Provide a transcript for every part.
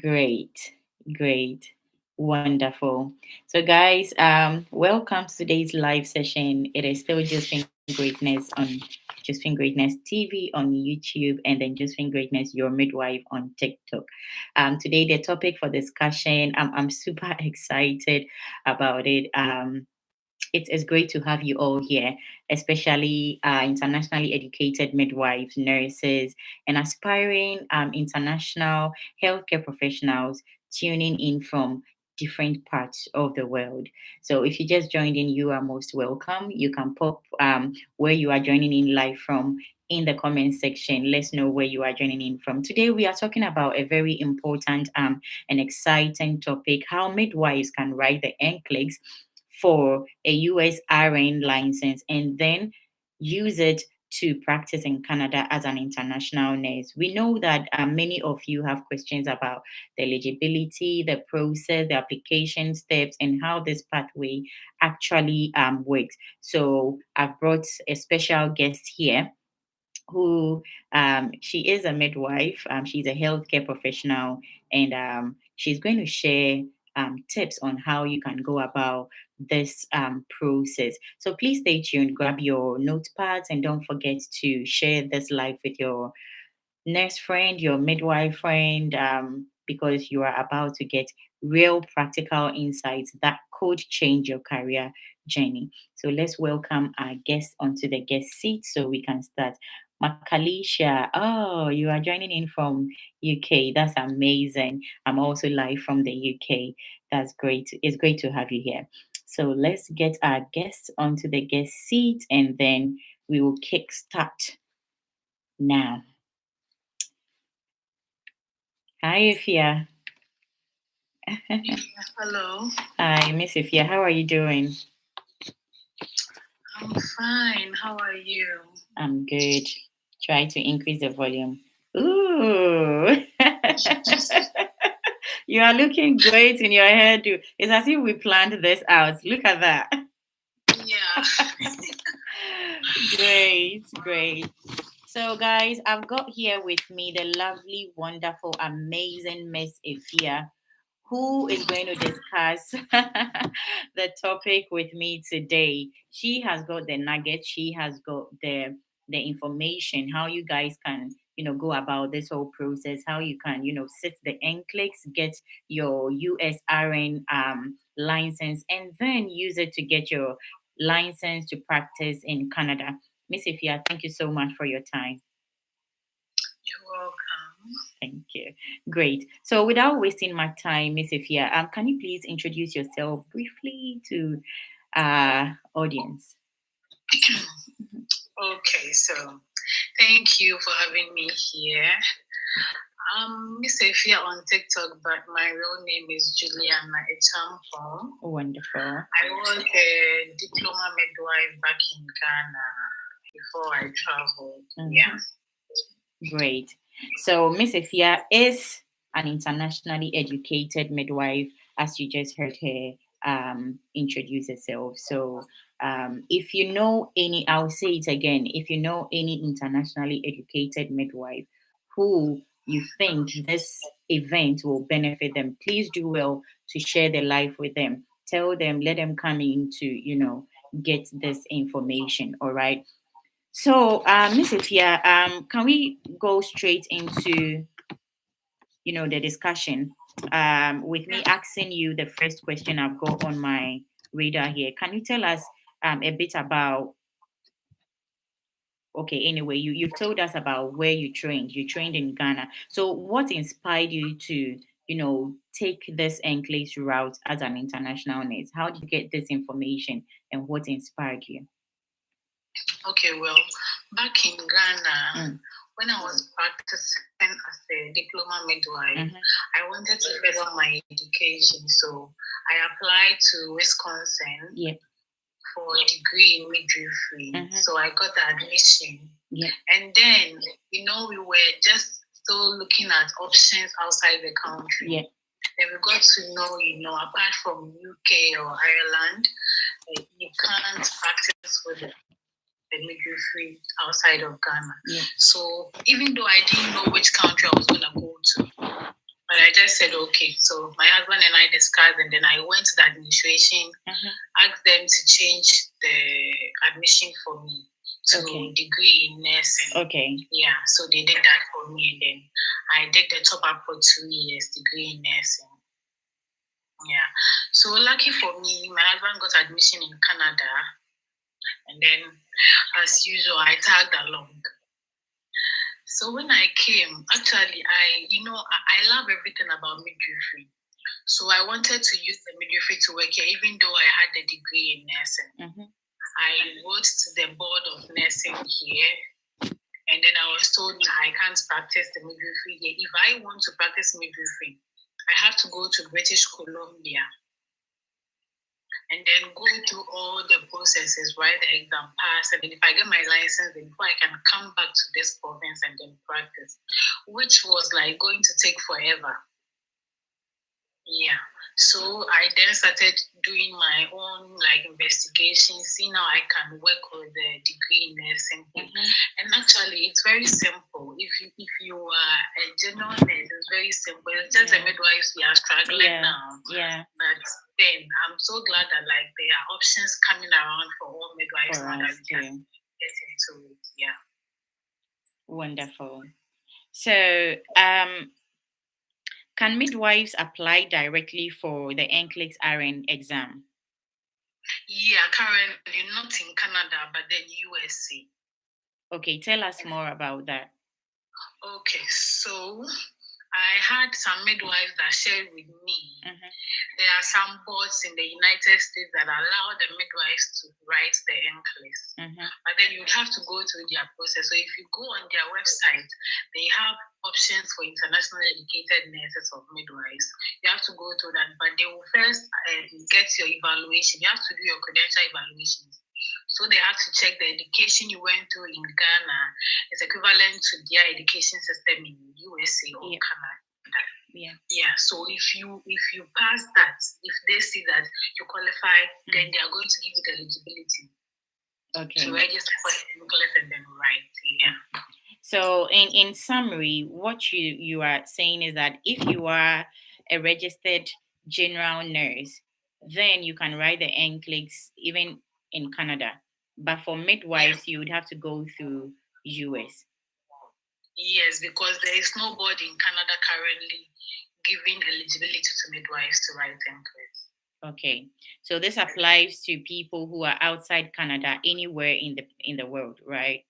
Great, great, wonderful. So, guys, welcome to today's live session. It is still Josephine Greatness on Josephine Greatness TV on YouTube, and then Josephine Greatness, your midwife on TikTok. Today, the topic for discussion, I'm super excited about it. It is great to have you all here, especially internationally educated midwives, nurses, and aspiring international healthcare professionals tuning in from different parts of the world. So, if you just joined in, you are most welcome. You can pop where you are joining in live from in the comment section. Let's know where you are joining in from. Today, we are talking about a very important and exciting topic: how midwives can write the NCLEX for a US RN license and then use it to practice in Canada as an international nurse. We know that many of you have questions about the eligibility, the process, the application steps, and how this pathway actually works. So I've brought a special guest here who she is a midwife. She's a healthcare professional, and she's going to share tips on how you can go about this process. So please stay tuned, grab your notepads, and don't forget to share this live with your nurse friend, your midwife friend, because you are about to get real practical insights that could change your career journey. So let's welcome our guest onto the guest seat so we can start. Makalisha, oh, you are joining in from UK. That's amazing. I'm also live from the UK. That's great. It's great to have you here. So let's get our guests onto the guest seat and then we will kick start now. Hi, Ifia. Hello. Hi, Miss Ifia. How are you doing? I'm fine. How are you? I'm good. Try to increase the volume. Ooh. You are looking great in your hairdo. It's as if we planned this out. Look at that. Yeah. Great, great. So, guys, I've got here with me the lovely, wonderful, amazing Miss Ifia, who is going to discuss the topic with me today. She has got the nugget, she has got the information, how you guys can, go about this whole process, how you can, set the NCLEX, get your USRN license, and then use it to get your license to practice in Canada. Miss Ifia, thank you so much for your time. You're welcome. Thank you. Great. So, without wasting my time, Miss Ifia, can you please introduce yourself briefly to audience? Okay, so thank you for having me here. I'm Miss Efia on TikTok, but my real name is Juliana Echampo. Wonderful. I was a diploma midwife back in Ghana before I traveled. Mhm. Yeah. Great. So, Miss Ifia is an internationally educated midwife, as you just heard her introduce herself. So, if you know any, I'll say it again, if you know any internationally educated midwife who you think this event will benefit them, please do well to share the life with them. Tell them, let them come in to, get this information. All right. So, Miss Ifia, can we go straight into, the discussion? With me asking you the first question I've got on my radar here. Can you tell us a bit about? Okay, anyway, you've told us about where you trained. You trained in Ghana. So, what inspired you to, take this enclave route as an international nurse? How did you get this information, and what inspired you? Okay, well, back in Ghana, when I was practicing as a diploma midwife, I wanted to further my education. So I applied to Wisconsin for a degree in midwifery. So I got the admission. And then, we were just still looking at options outside the country. Then we got to know, apart from UK or Ireland, you can't practice with the midwifery outside of Ghana. So even though I didn't know which country I was going to go to, but I just said, okay. So my husband and I discussed, and then I went to the administration, asked them to change the admission for me to degree in nursing. Okay. Yeah, so they did that for me, and then I did the top up for 2 years, degree in nursing. Yeah, so lucky for me, my husband got admission in Canada, and then as usual, I tagged along. So when I came, actually, I love everything about midwifery. So I wanted to use the midwifery to work here, even though I had a degree in nursing. I wrote to the board of nursing here, and then I was told I can't practice the midwifery here. If I want to practice midwifery, I have to go to British Columbia and then go through all the processes, write the exam, pass, and then if I get my license, then before I can come back to this province and then practice, which was like going to take forever. Yeah. So I then started doing my own investigation, see how I can work with the degree in nursing. And actually, it's very simple. If you are a general nurse, it's very simple. It's just the midwives we are struggling now. Yeah. But then I'm so glad that there are options coming around for all midwives now that we can get into it. Yeah. Wonderful. So, can midwives apply directly for the NCLEX RN exam? Yeah, currently not in Canada, but then USA. Okay, tell us more about that. Okay, so I had some midwives that shared with me. There are some boards in the United States that allow the midwives to write the NCLEX. But then you'd have to go through their process. So if you go on their website, they have options for internationally educated nurses or midwives. You have to go through that, but they will first get your evaluation. You have to do your credential evaluations. So they have to check the education you went through in Ghana is equivalent to their education system in USA or Canada. Yeah. So if you pass that, if they see that you qualify, then they are going to give you the eligibility. To register for the NCLEX and then write. Yeah. So in summary, what you are saying is that if you are a registered general nurse, then you can write the NCLEX even in Canada. But for midwives, you would have to go through US. Yes, because there is nobody in Canada currently giving eligibility to midwives to write NCLEX. Okay, so this applies to people who are outside Canada, anywhere in the world, right?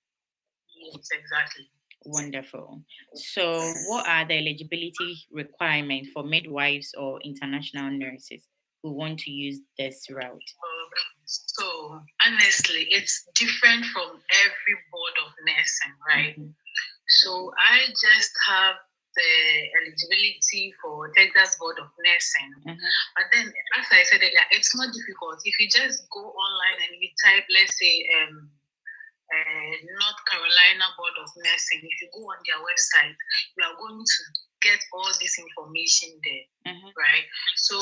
Yes, exactly. Wonderful. So, what are the eligibility requirements for midwives or international nurses who want to use this route? So, honestly, it's different from every board of nursing, right? So, I just have the eligibility for Texas Board of Nursing. But then, as I said earlier, it's not difficult. If you just go online and you type, let's say, North Carolina Board of Nursing, if you go on their website, you are going to get all this information there, right? So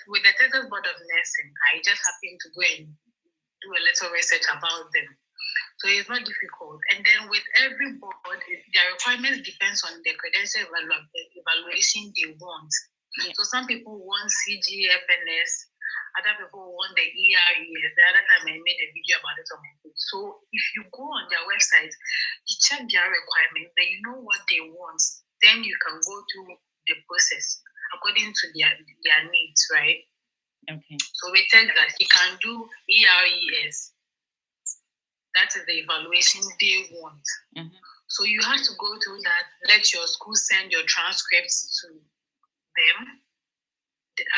with the Texas Board of Nursing, I just happened to go and do a little research about them. So it's not difficult. And then with every board, their requirements depends on the credential evaluation they want. So some people want CGFNS, other people want the ERES. The other time I made a video about it on my page. So if you go on their website, you check their requirements, then you know what they want. Then you can go through the process according to their needs, right? Okay. So we tell that you can do ERES. That is the evaluation they want. So you have to go through that. Let your school send your transcripts to them.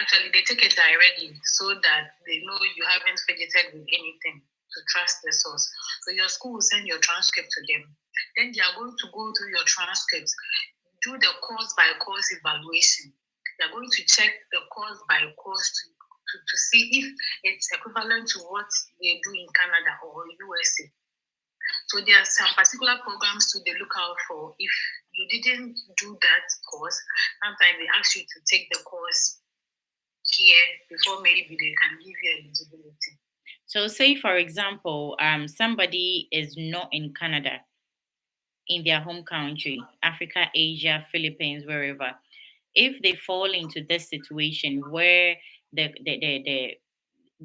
Actually, they take it directly so that they know you haven't fidgeted with anything, to trust the source. So your school will send your transcript to them. Then they are going to go through your transcripts, do the course by course evaluation. They are going to check the course by course to see if it's equivalent to what they do in Canada or USA. So there are some particular programs they look out for. If you didn't do that course, sometimes they ask you to take the course here before maybe they can give you eligibility. So say for example, somebody is not in Canada, in their home country, Africa, Asia, Philippines, wherever. if they fall into this situation where they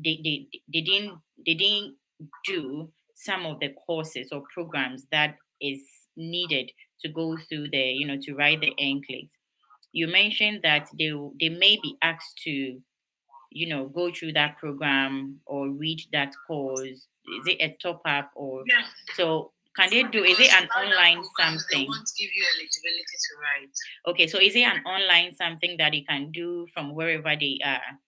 didn't do some of the courses or programs that is needed to go through the, to write the NCLEX. You mentioned that they may be asked to, go through that program or read that course. Is it a top up or so? Can they do? Is it an online something? They won't give you eligibility to write. Okay, so is it an online something that they can do from wherever they are?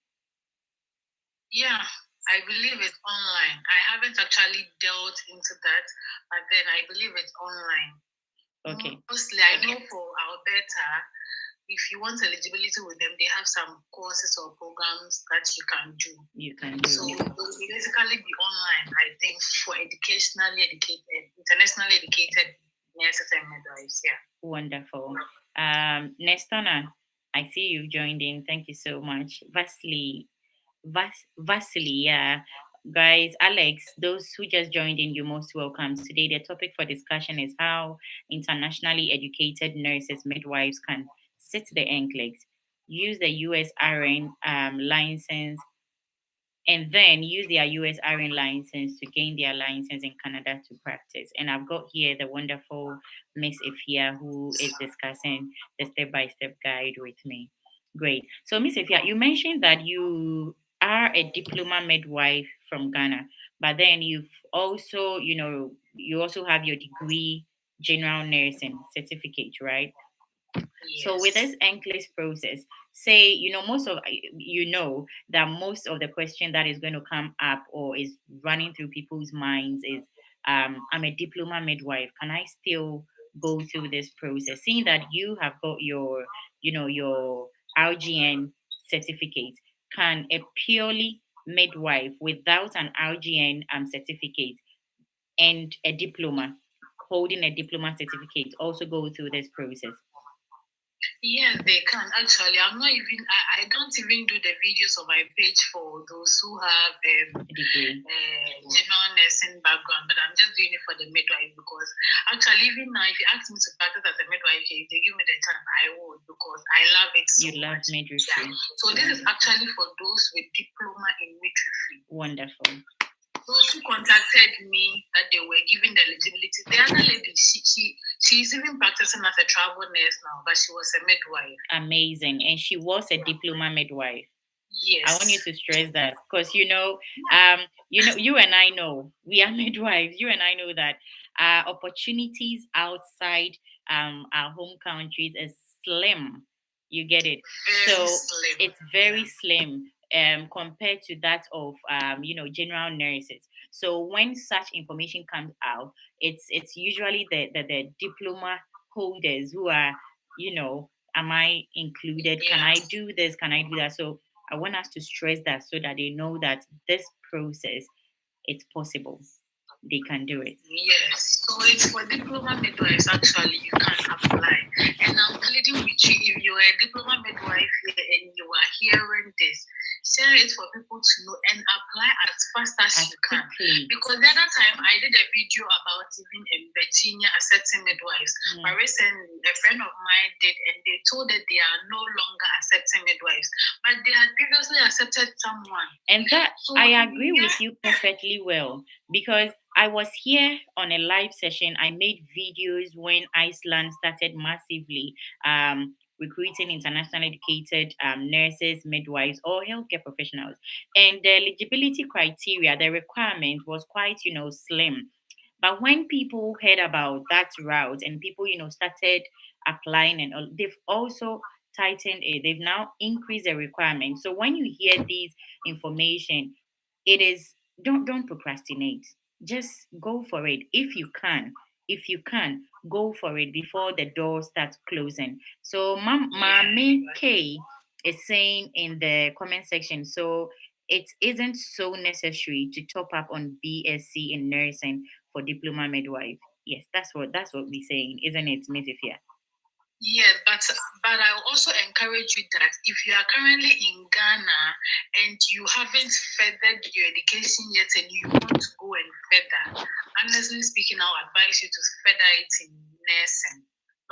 Yeah, I believe it's online. I haven't actually delved into that, but then I believe it's online. Okay. Mostly, I know for Alberta, if you want eligibility with them, they have some courses or programs that you can do. So it will basically be online, I think, for internationally educated nurses and midwives. Yeah. Wonderful. Nestana, I see you joined in. Thank you so much. Vasily, yeah. Guys, Alex, those who just joined in, you're most welcome. Today, the topic for discussion is how internationally educated nurses, midwives can sit the NCLEX, use the USRN license, and then use their USRN license to gain their license in Canada to practice. And I've got here the wonderful Miss Ifia who is discussing the step-by-step guide with me. Great. So, Miss Ifia, you mentioned that you are a diploma midwife from Ghana, but then you've also, you also have your degree general nursing certificate, right? Yes. So with this NCLEX process, say that most of the question that is going to come up or is running through people's minds is, I'm a diploma midwife. Can I still go through this process? Seeing that you have got your RGN certificate, can a purely midwife without an RGN certificate and a diploma, holding a diploma certificate, also go through this process? Yes, they can actually. I don't even do the videos on my page for those who have general nursing background, but I'm just doing it for the midwife because actually, even now, if you ask me to practice as a midwife, if they give me the chance, I would because I love it so much. You love midwifery. Yeah. So this is actually for those with diploma in midwifery. Wonderful. Those who contacted me that they were given the eligibility, the other lady, she's even practicing as a travel nurse now, but she was a midwife. Amazing. And she was a diploma midwife. Yes. I want you to stress that because you and I know we are midwives. You and I know that opportunities outside our home countries is slim. You get it? Very slim. It's very slim compared to that of general nurses. So when such information comes out, it's usually the diploma holders who are, am I included? Yeah. Can I do this? Can I do that? So I want us to stress that so that they know that this process, it's possible. They can do it. Yes. So it's for diploma midwives, actually, you can apply. And I'm pleading with you, if you're a diploma midwife here and you are hearing this, share it for people to know and apply as fast as you can. Quickly. Because the other time I did a video about even in Virginia accepting midwives. But recently, a friend of mine did, and they told that they are no longer accepting midwives. But they had previously accepted someone. And that, so I agree with you perfectly well. Because I was here on a live session. I made videos when Iceland started massively recruiting internationally educated nurses, midwives, or healthcare professionals. And the eligibility criteria, the requirement was quite, slim. But when people heard about that route and people, started applying and all, they've also tightened it. They've now increased the requirement. So when you hear these information, it is don't procrastinate. Just go for it if you can. If you can, go for it before the door starts closing. So Mami K is saying in the comment section, so it isn't so necessary to top up on BSc in nursing for diploma midwife. Yes, that's what we're saying, isn't it, Miss Ifia? Yes, but I will also encourage you that if you are currently in Ghana and you haven't furthered your education yet and you want to go and further, honestly speaking, I'll advise you to further it in nursing,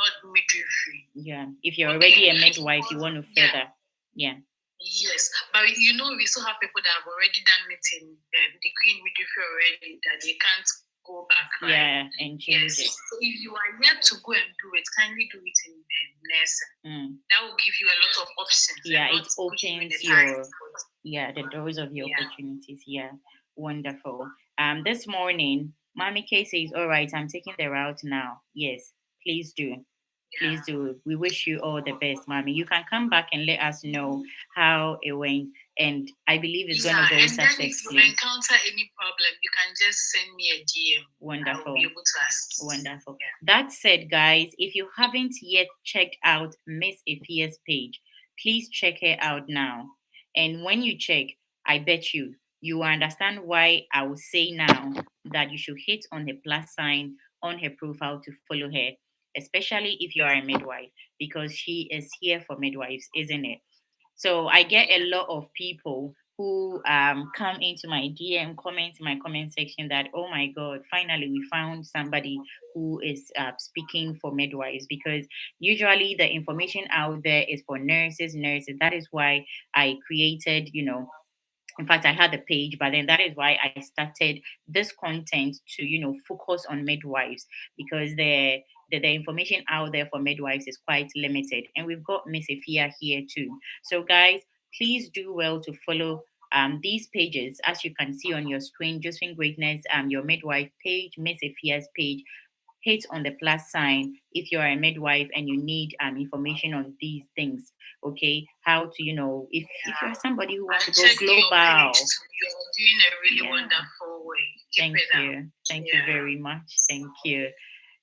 not midwifery. Yeah. If you're already a midwife, you want to further. Yeah. Yes, but we still have people that have already done it in degree in midwifery already, that they can't go back, right? Yeah, and change it. So if you are yet to go and do it, kindly do it in nursing. That will give you a lot of options. Yeah, it opens the doors of your opportunities. Yeah, wonderful. This morning, Mommy K says, "All right, I'm taking the route now." Yes, please do. Please do. We wish you all the best, Mommy. You can come back and let us know how it went. And I believe it's going to go successfully. If you encounter any problem, you can just send me a DM. Wonderful. I'll be able to assist. Wonderful. Yeah. That said, guys, if you haven't yet checked out Miss Ifia's page, please check her out now. And when you check, I bet you will understand why I will say now that you should hit on the plus sign on her profile to follow her, especially if you are a midwife, because she is here for midwives, isn't it? So I get a lot of people who come into my DM, comment in my comment section that, oh my God, finally we found somebody who is speaking for midwives, because usually the information out there is for nurses. That is why I created, in fact, I had a page, but then that is why I started this content to, focus on midwives, because the information out there for midwives is quite limited. And we've got Miss Ifia here too. So, guys, please do well to follow these pages. As you can see on your screen, Josephine Greatness, your midwife page, Miss Ifia's page. Hit on the plus sign if you're a midwife and you need information on these things. Okay, how to, if you're somebody who wants to go global. You're doing a really wonderful way. Thank you very much. Thank you.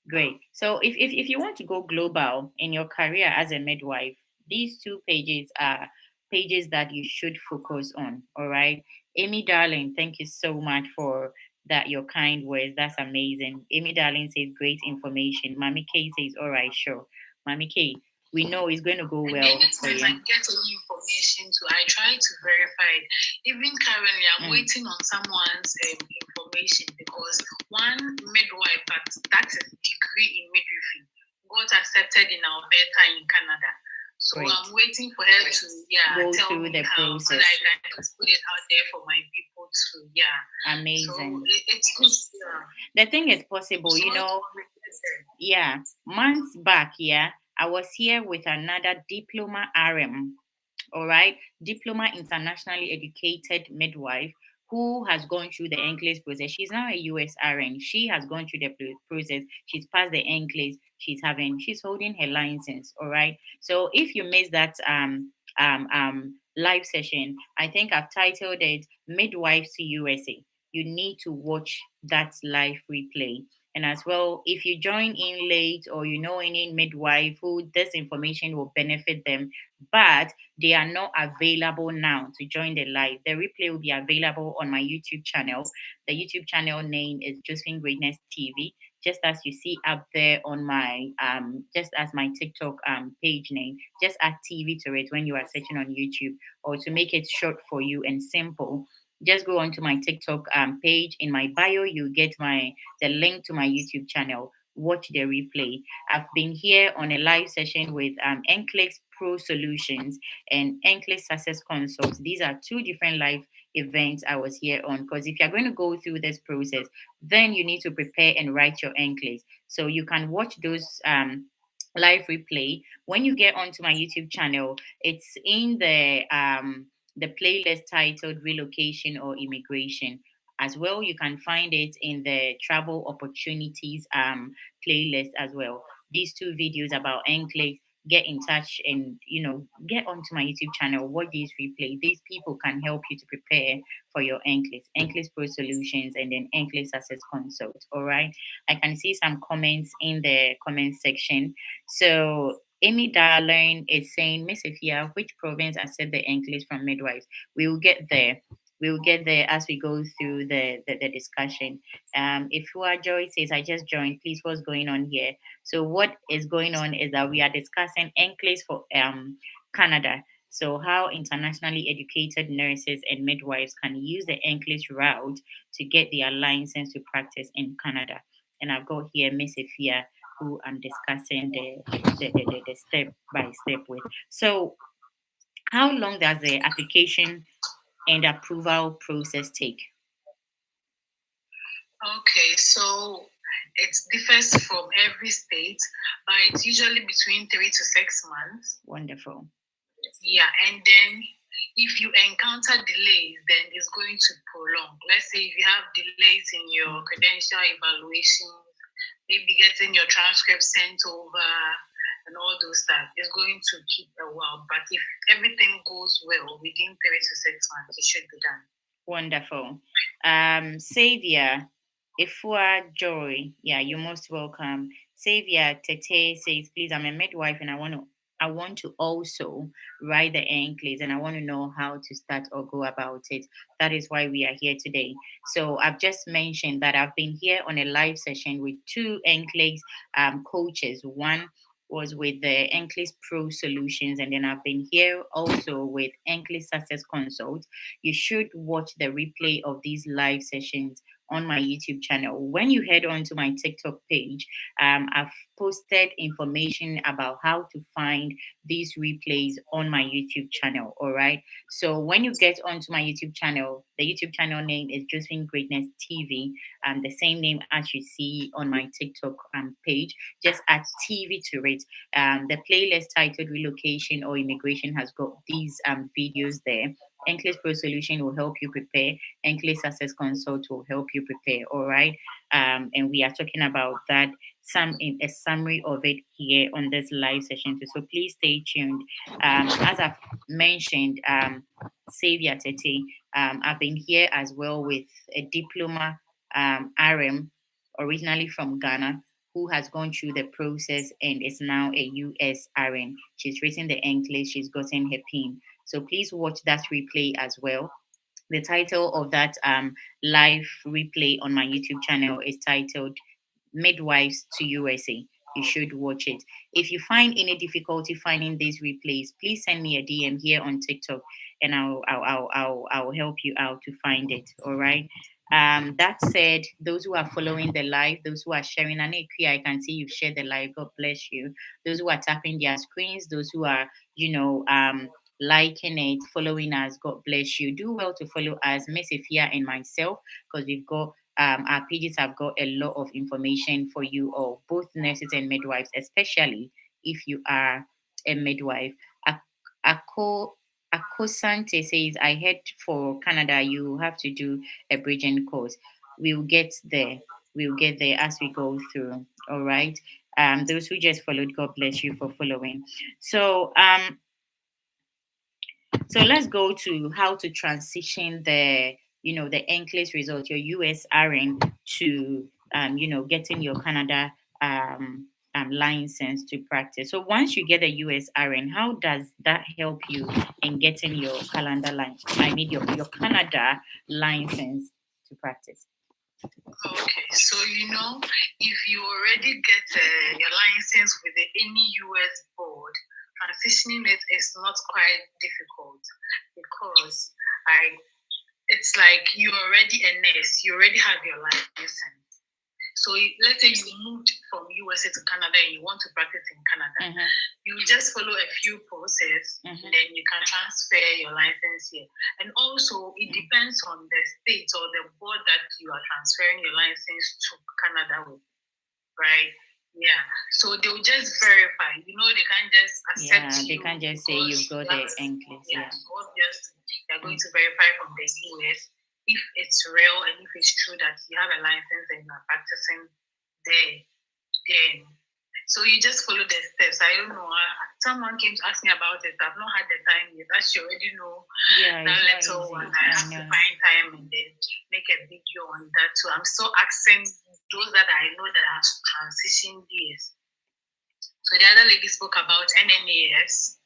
Great. So if you want to go global in your career as a midwife, these two pages are pages that you should focus on. All right. Amy Darling, thank you so much for that, your kind words. That's amazing. Amy Darling says great information. Mommy K says, all right, sure. Mommy K, we know it's going to go well for you. I get any information too, I try to verify it. Even currently, I'm waiting on someone's information, because one midwife that is degree in midwifery got accepted in Alberta in Canada. So great. I'm waiting for her to go tell through me the process. So that I can put it out there for my people too. Yeah. Amazing. So it's good. The thing is possible, Yeah. Months back, I was here with another diploma RM. All right, diploma internationally educated midwife who has gone through the NCLEX process. She's now a US RN. She has gone through the process. She's passed the NCLEX. She's holding her license. All right. So if you missed that live session, I think I've titled it Midwives to USA. You need to watch that live replay. And as well, if you join in late or you know any midwife who this information will benefit them, but they are not available now to join the live, the replay will be available on my YouTube channel. The YouTube channel name is Josephine Greatness TV, just as you see up there on my just as my TikTok page name. Just add TV to it when you are searching on YouTube, or to make it short for you and simple, just go onto my TikTok page. In my bio, you get the link to my YouTube channel. Watch the replay. I've been here on a live session with NCLEX Pro Solutions and NCLEX Success Consult. These are two different live events I was here on, because if you're going to go through this process, then you need to prepare and write your NCLEX. So you can watch those live replay when you get onto my YouTube channel. It's in the playlist titled Relocation or Immigration. As well, you can find it in the Travel Opportunities playlist as well. These two videos about NCLEX, get in touch and get onto my YouTube channel, watch these replay. These people can help you to prepare for your NCLEX Pro Solutions, and then NCLEX Success Consult. All right. I can see some comments in the comment section. So Amy Darling is saying, Miss Ifia, which province accept the NCLEX from midwives? We will get there. We'll get there as we go through the discussion. If Fua Joy says, I just joined, please, what's going on here? So what is going on is that we are discussing NCLEX for Canada. So how internationally educated nurses and midwives can use the NCLEX route to get their license to practice in Canada. And I've got here Miss Ifia who I'm discussing the step by step with. So, how long does the application and approval process take? Okay, so it differs from every state, but it's usually between 3 to 6 months. Wonderful. Yeah, and then if you encounter delays, then it's going to prolong. Let's say if you have delays in your credential evaluations, maybe getting your transcript sent over and all those stuff, it's going to keep a while. But if everything goes well within 3 to 6 months, it should be done. Wonderful. Savior, Ifua Joy, yeah, you're most welcome. Savior Tete says, please, I'm a midwife and I want to also write the NCLEX and I want to know how to start or go about it. That is why we are here today. So I've just mentioned that I've been here on a live session with two NCLEX coaches. One was with the NCLEX Pro Solutions, and then I've been here also with NCLEX Success Consult. You should watch the replay of these live sessions on my YouTube channel. When you head on to my TikTok page, I've posted information about how to find these replays on my YouTube channel. All right. So when you get onto my YouTube channel, the YouTube channel name is Josephine Greatness TV, the same name as you see on my TikTok page. Just add TV to it. The playlist titled Relocation or Immigration has got these videos there. NCLEX Pro Solution will help you prepare. NCLEX Success Consult will help you prepare. All right. And we are talking about that, some in a summary of it here on this live session too. So please stay tuned. As I've mentioned, Xavier Tete, I've been here as well with a diploma RM, originally from Ghana, who has gone through the process and is now a US RN. She's written the NCLEX, she's gotten her PIN. So please watch that replay as well. The title of that live replay on my YouTube channel is titled Midwives to USA. You should watch it. If you find any difficulty finding these replays, please send me a DM here on TikTok, and I'll help you out to find it. All right. That said, those who are following the live, those who are sharing, and I can see you've shared the live. God bless you. Those who are tapping their screens, those who are, liking it, following us. God bless you. Do well to follow us, Miss Ifia and myself, because we've got our pages have got a lot of information for you all, both nurses and midwives, especially if you are a midwife. Ako Akosante says, I head for Canada. You have to do a bridging course. We'll get there. We'll get there as we go through. All right. Those who just followed, God bless you for following. So let's go to how to transition the NCLEX result, your US RN, to getting your Canada license to practice. So once you get a US RN, how does that help you in getting your calendar license? I mean your Canada license to practice. Okay, so if you already get your license with any US board, transitioning it is not quite difficult because it's like you're already a nurse, you already have your license. So let's say you moved from USA to Canada and you want to practice in Canada, you just follow a few processes, and then you can transfer your license here. And also, it depends on the state or the board that you are transferring your license to Canada with, right? Yeah. So they'll just verify. They can't just accept you. They can't just say you've got the NCLEX. Yeah. So obviously, they're going to verify from the US if it's real and if it's true that you have a license and you're practicing there. Then, so you just follow the steps. I don't know. Someone came to ask me about it. I've not had the time yet. As you already know, that little one, I have to find time and then make a video on that. So I'm still asking those that I know that have transitioned years. So the other lady spoke about NNAS.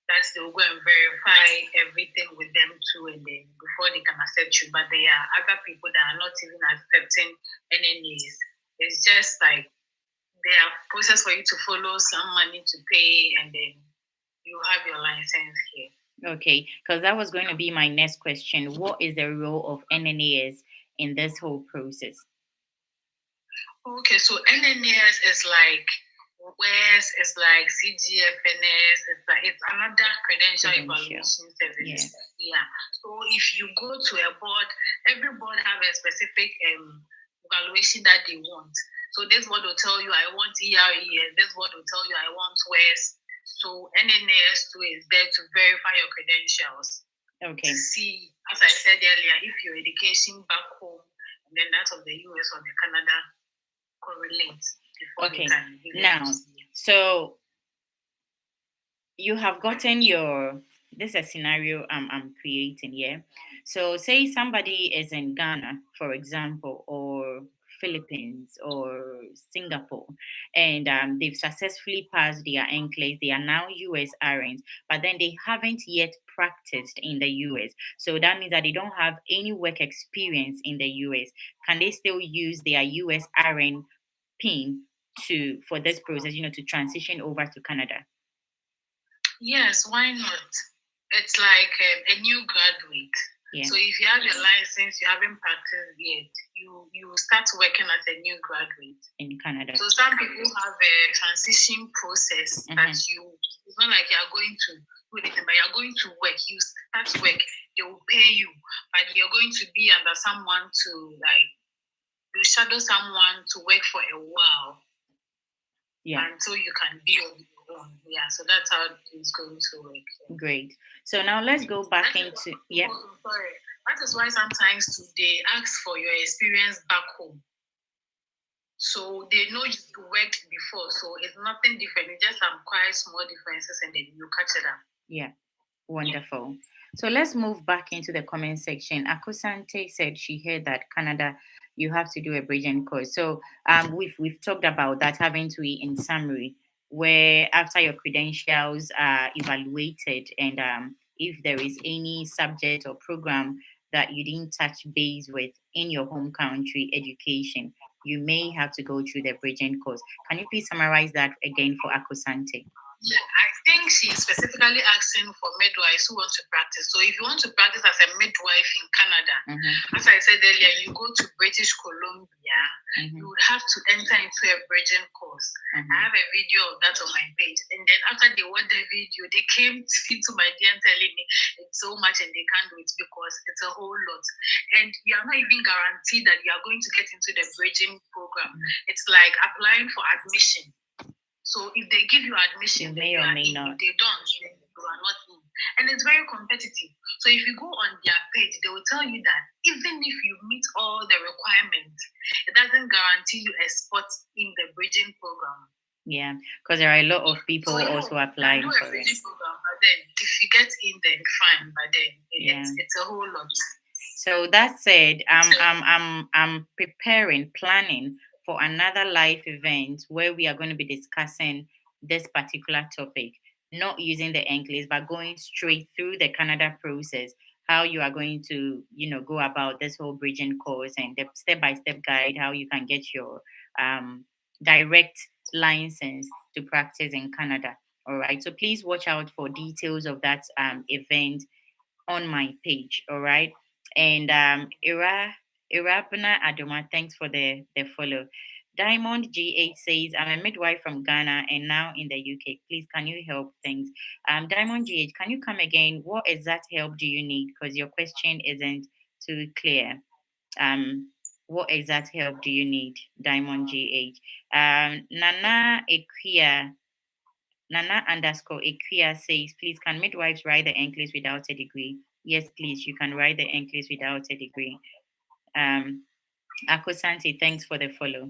That they'll go and verify everything with them too, and then before they can accept you. But there are other people that are not even accepting NNAs. It's just like there are process for you to follow, some money to pay, and then you have your license here. Okay, because that was going to be my next question. What is the role of NNAs in this whole process? Okay, so NNS is like WES, it's like CGFNS, it's another credential evaluation service. Yeah. So if you go to a board, every board have a specific evaluation that they want. So this board will tell you I want ERES, this board will tell you I want WES. So NNS too is there to verify your credentials. Okay. To see, as I said earlier, if your education back home and then that of the US or the Canada correlates before okay. Now, so you have gotten your, this is a scenario I'm creating here. So say somebody is in Ghana, for example, or Philippines or Singapore, and they've successfully passed their NCLEX. They are now US RNs, but then they haven't yet practiced in the US. So that means that they don't have any work experience in the US. Can they still use their US RN PIN for this process, to transition over to Canada? Yes, why not? It's like a new graduate. Yeah. So if you have your license, you haven't practiced yet, you start working as a new graduate in Canada. So some people have a transition process that it's not like you're going to do anything, but you're going to work. You start work, they will pay you, but you're going to be under someone to you shadow someone to work for a while. Yeah. Until you can be on your own. Yeah, so that's how it's going to work. Great. So now let's go back into sorry. That is why sometimes they ask for your experience back home. So they know you worked before, so it's nothing different. It's just some quite small differences, and then you catch it up. Yeah, wonderful. So let's move back into the comment section. Akosante said she heard that Canada, you have to do a bridging course. So we've talked about that, having to be in summary, where after your credentials are evaluated, and if there is any subject or program that you didn't touch base with in your home country education, you may have to go through the bridging course. Can you please summarize that again for Akosante? Yeah, I think she's specifically asking for midwives who want to practice. So if you want to practice as a midwife in Canada, as I said earlier, you go to British Columbia, you would have to enter into a bridging course. I have a video of that on my page. And then after they watched the video, they came to my DM telling me it's so much and they can't do it because it's a whole lot. And you are not even guaranteed that you are going to get into the bridging program. It's like applying for admission. So if they give you admission, you may or may not. If they don't, then you are not in. And it's very competitive. So if you go on their page, they will tell you that even if you meet all the requirements, it doesn't guarantee you a spot in the bridging program. Yeah, because there are a lot of people also applying for it. Program, but then if you get in, then fine. But then it's a whole lot. So that said, I'm planning for another live event where we are going to be discussing this particular topic, not using the NCLEX, but going straight through the Canada process, how you are going to, go about this whole bridging course and the step-by-step guide, how you can get your direct license to practice in Canada. All right. So please watch out for details of that event on my page. All right. And Irapana Adoma, thanks for the follow. Diamond G8 says, I'm a midwife from Ghana and now in the UK. Please, can you help things? Diamond G8, can you come again? What exact help do you need? Because your question isn't too clear. What exact help do you need, Diamond G8? Nana_Equia says, please, can midwives write the NCLEX without a degree? Yes, please, you can write the NCLEX without a degree. Akosanti, thanks for the follow.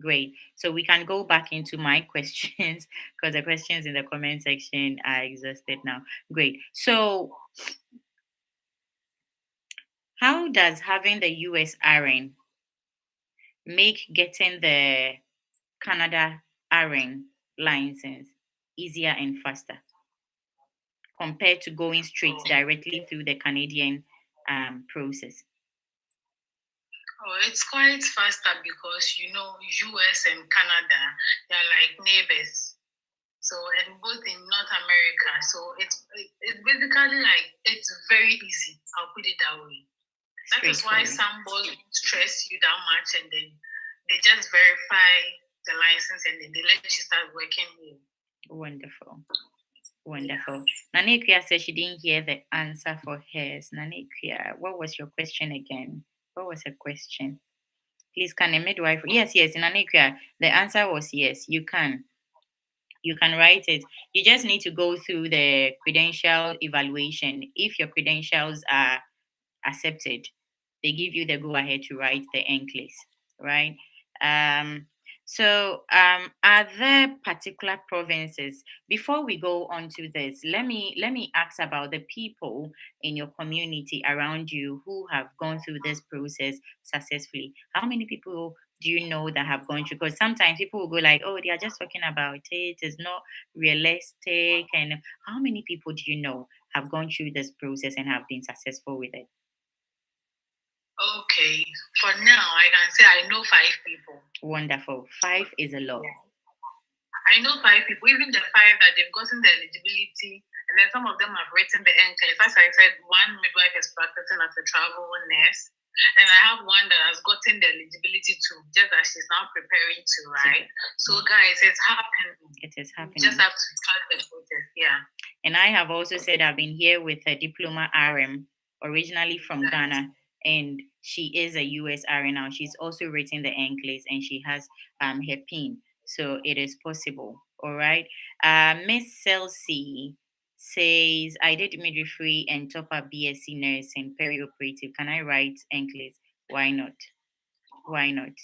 Great. So we can go back into my questions because the questions in the comment section are exhausted now. Great. So how does having the US RN make getting the Canada RN license easier and faster compared to going straight directly through the Canadian process? Oh, it's quite faster because US and Canada, they're like neighbors. So, and both in North America. So it's basically like it's very easy. I'll put it that way. That is why some boys don't stress you that much, and then they just verify the license and then they let you start working here. Wonderful. Wonderful. Nanekia said she didn't hear the answer for hers. Nanekia, what was your question again? What was her question? Please, can a midwife? Yes, Nanekia, the answer was yes, you can. You can write it. You just need to go through the credential evaluation. If your credentials are accepted, they give you the go ahead to write the NCLEX, right? Are there particular provinces? Before we go on to this, let me ask about the people in your community around you who have gone through this process successfully. How many people do you know that have gone through? Because sometimes people will go like, "Oh, they are just talking about it. It's not realistic." And how many people do you know have gone through this process and have been successful with it? Okay, for now, I can say I know 5 people. Wonderful. 5 is a lot. Yeah. I know 5 people, even the 5 that they've gotten the eligibility, and then some of them have written the NCLEX. As I said, one midwife is practicing as a travel nurse, and I have one that has gotten the eligibility too, just that she's now preparing to, right? So, guys, it's happening. It is happening. You just have to trust the process, yeah. And I have also said I've been here with a diploma RM, originally from Ghana, and she is a US RN now. She's also written the NCLEX and she has her PIN. So it is possible. All right. Miss Celsi says, I did midwifery and top up BSc nursing, perioperative. Can I write NCLEX? Why not? Why not?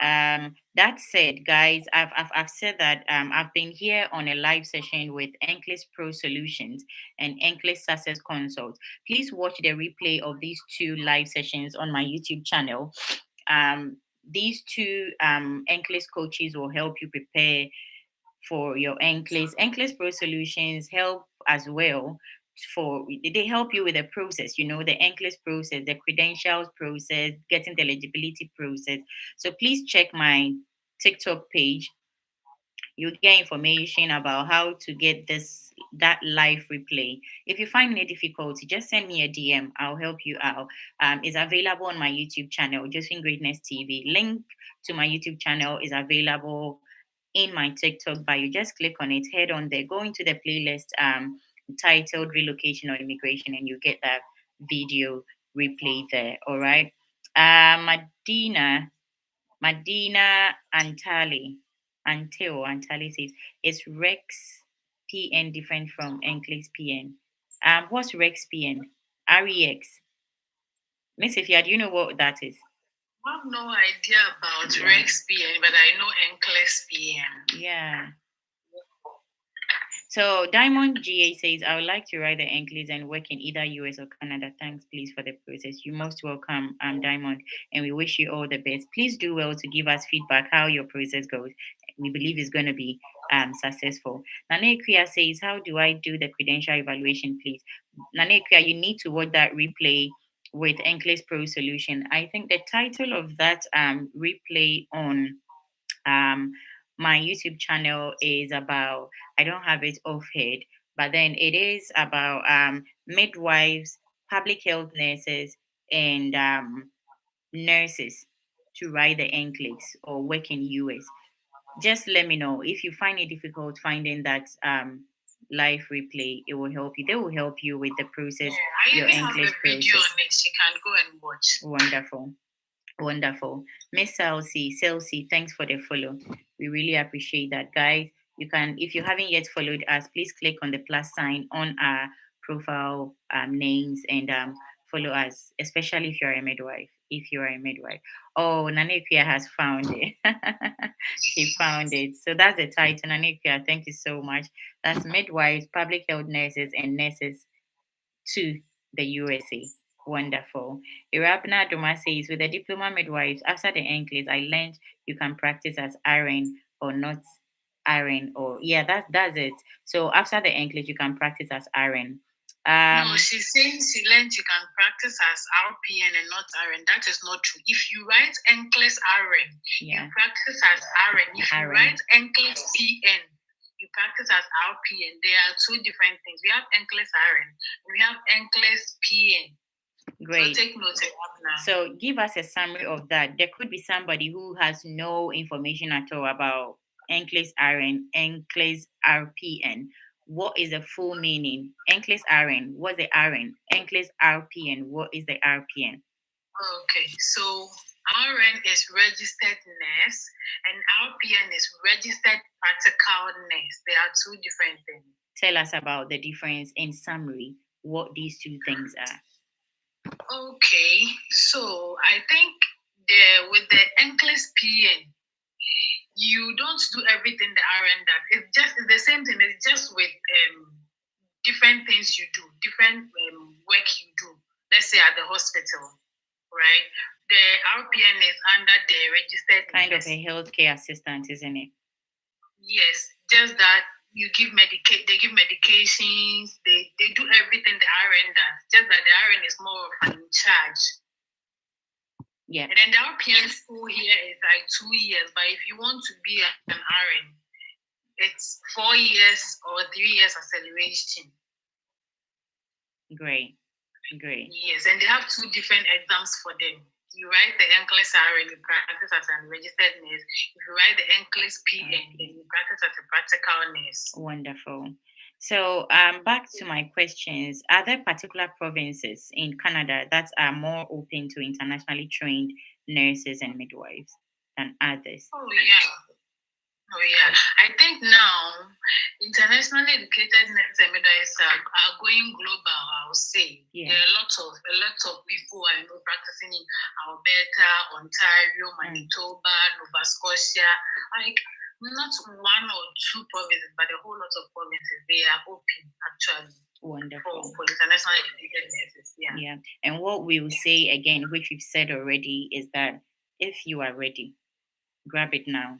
That said, guys, I've said that I've been here on a live session with NCLEX Pro Solutions and NCLEX Success Consult. Please watch the replay of these 2 live sessions on my YouTube channel. These 2 NCLEX coaches will help you prepare for your NCLEX. NCLEX Pro Solutions help as well. They help you with the process, the NCLEX process, the credentials process, getting the eligibility process. So please check my TikTok page. You get information about how to get that live replay. If you find any difficulty, just send me a DM. I'll help you out. It's available on my YouTube channel, Josephine Greatness TV. Link to my YouTube channel is available in my TikTok bio. Just click on it, head on there, go into the playlist titled Relocation or Immigration, and you get that video replay there. All right. Madina Antali says, is Rex PN different from NCLEX PN? What's Rex PN? REX. Miss Ifya, do you know what that is? I have no idea about Rex PN, but I know NCLEX PN. Yeah. So Diamond GA says, I would like to write the NCLEX and work in either US or Canada. Thanks, please, for the process. You're most welcome, Diamond, and we wish you all the best. Please do well to give us feedback how your process goes. We believe it's going to be successful. Nanekia says, how do I do the credential evaluation, please? Nanekia, you need to watch that replay with NCLEX Pro Solution. I think the title of that replay on my YouTube channel is about, I don't have it off head, but then it is about midwives, public health nurses, and nurses to write the NCLEX or work in US. Just let me know if you find it difficult finding that live replay. It will help you. They will help you with the process. Yeah, I even have a video on it. You can go and watch. Wonderful. Miss Celsi, thanks for the follow. We really appreciate that, guys. You can, if you haven't yet followed us, please click on the plus sign on our profile names and follow us, especially if you're a midwife. Oh, Nanekia has found it. She found it. So that's the title, Nanekia. Thank you so much. That's midwives, public health nurses, and nurses to the USA. Wonderful. Irabna Doma says, with the diploma midwives, after the NCLEX, I learned you can practice as RN or not RN. Or yeah, that's it. So after the NCLEX, you can practice as RN. No, she's saying she learned you can practice as RPN and not RN. That is not true. If you write NCLEX RN, you practice as RN. If you write NCLEX PN, you practice as RPN. They are 2 different things. We have NCLEX RN, we have NCLEX PN. Great. So take note of that now. So give us a summary of that. There could be somebody who has no information at all about NCLEX RN, NCLEX RPN. What is the full meaning? NCLEX RN, what's the RN? NCLEX RPN, what is the RPN? Okay, so RN is registered nurse and RPN is registered practical nurse. They are two different things. Tell us about the difference in summary, what these two things are. Okay, so I think with the NCLEX PN, you don't do everything the RN does. It's the same thing. It's just with different things you do, different work you do. Let's say at the hospital, right? The RPN is under the registered kind nurse. of a healthcare assistant, isn't it? Yes, just that you give they give medications, they do everything the RN does. Just that the RN is more of an in charge. Yeah. And then the RPN school here is like 2 years, but if you want to be an RN, it's 4 years or 3 years acceleration. Great. Yes, and they have two different exams for them. You write the NCLEX RN, you practice as a registered nurse. If you write the NCLEX PN, then you practice as a practical nurse. Wonderful. So back to my questions. Are there particular provinces in Canada that are more open to internationally trained nurses and midwives than others? Oh, yeah. I think now internationally educated nurses and midwives are going global. I would say there are a lot of people I know practicing in Alberta, Ontario, Manitoba, Nova Scotia. Like not one or two provinces, but a whole lot of provinces. They are open actually. Wonderful. For international educated nurses. Yeah. And what we will say again, which we've said already, is that if you are ready, grab it now,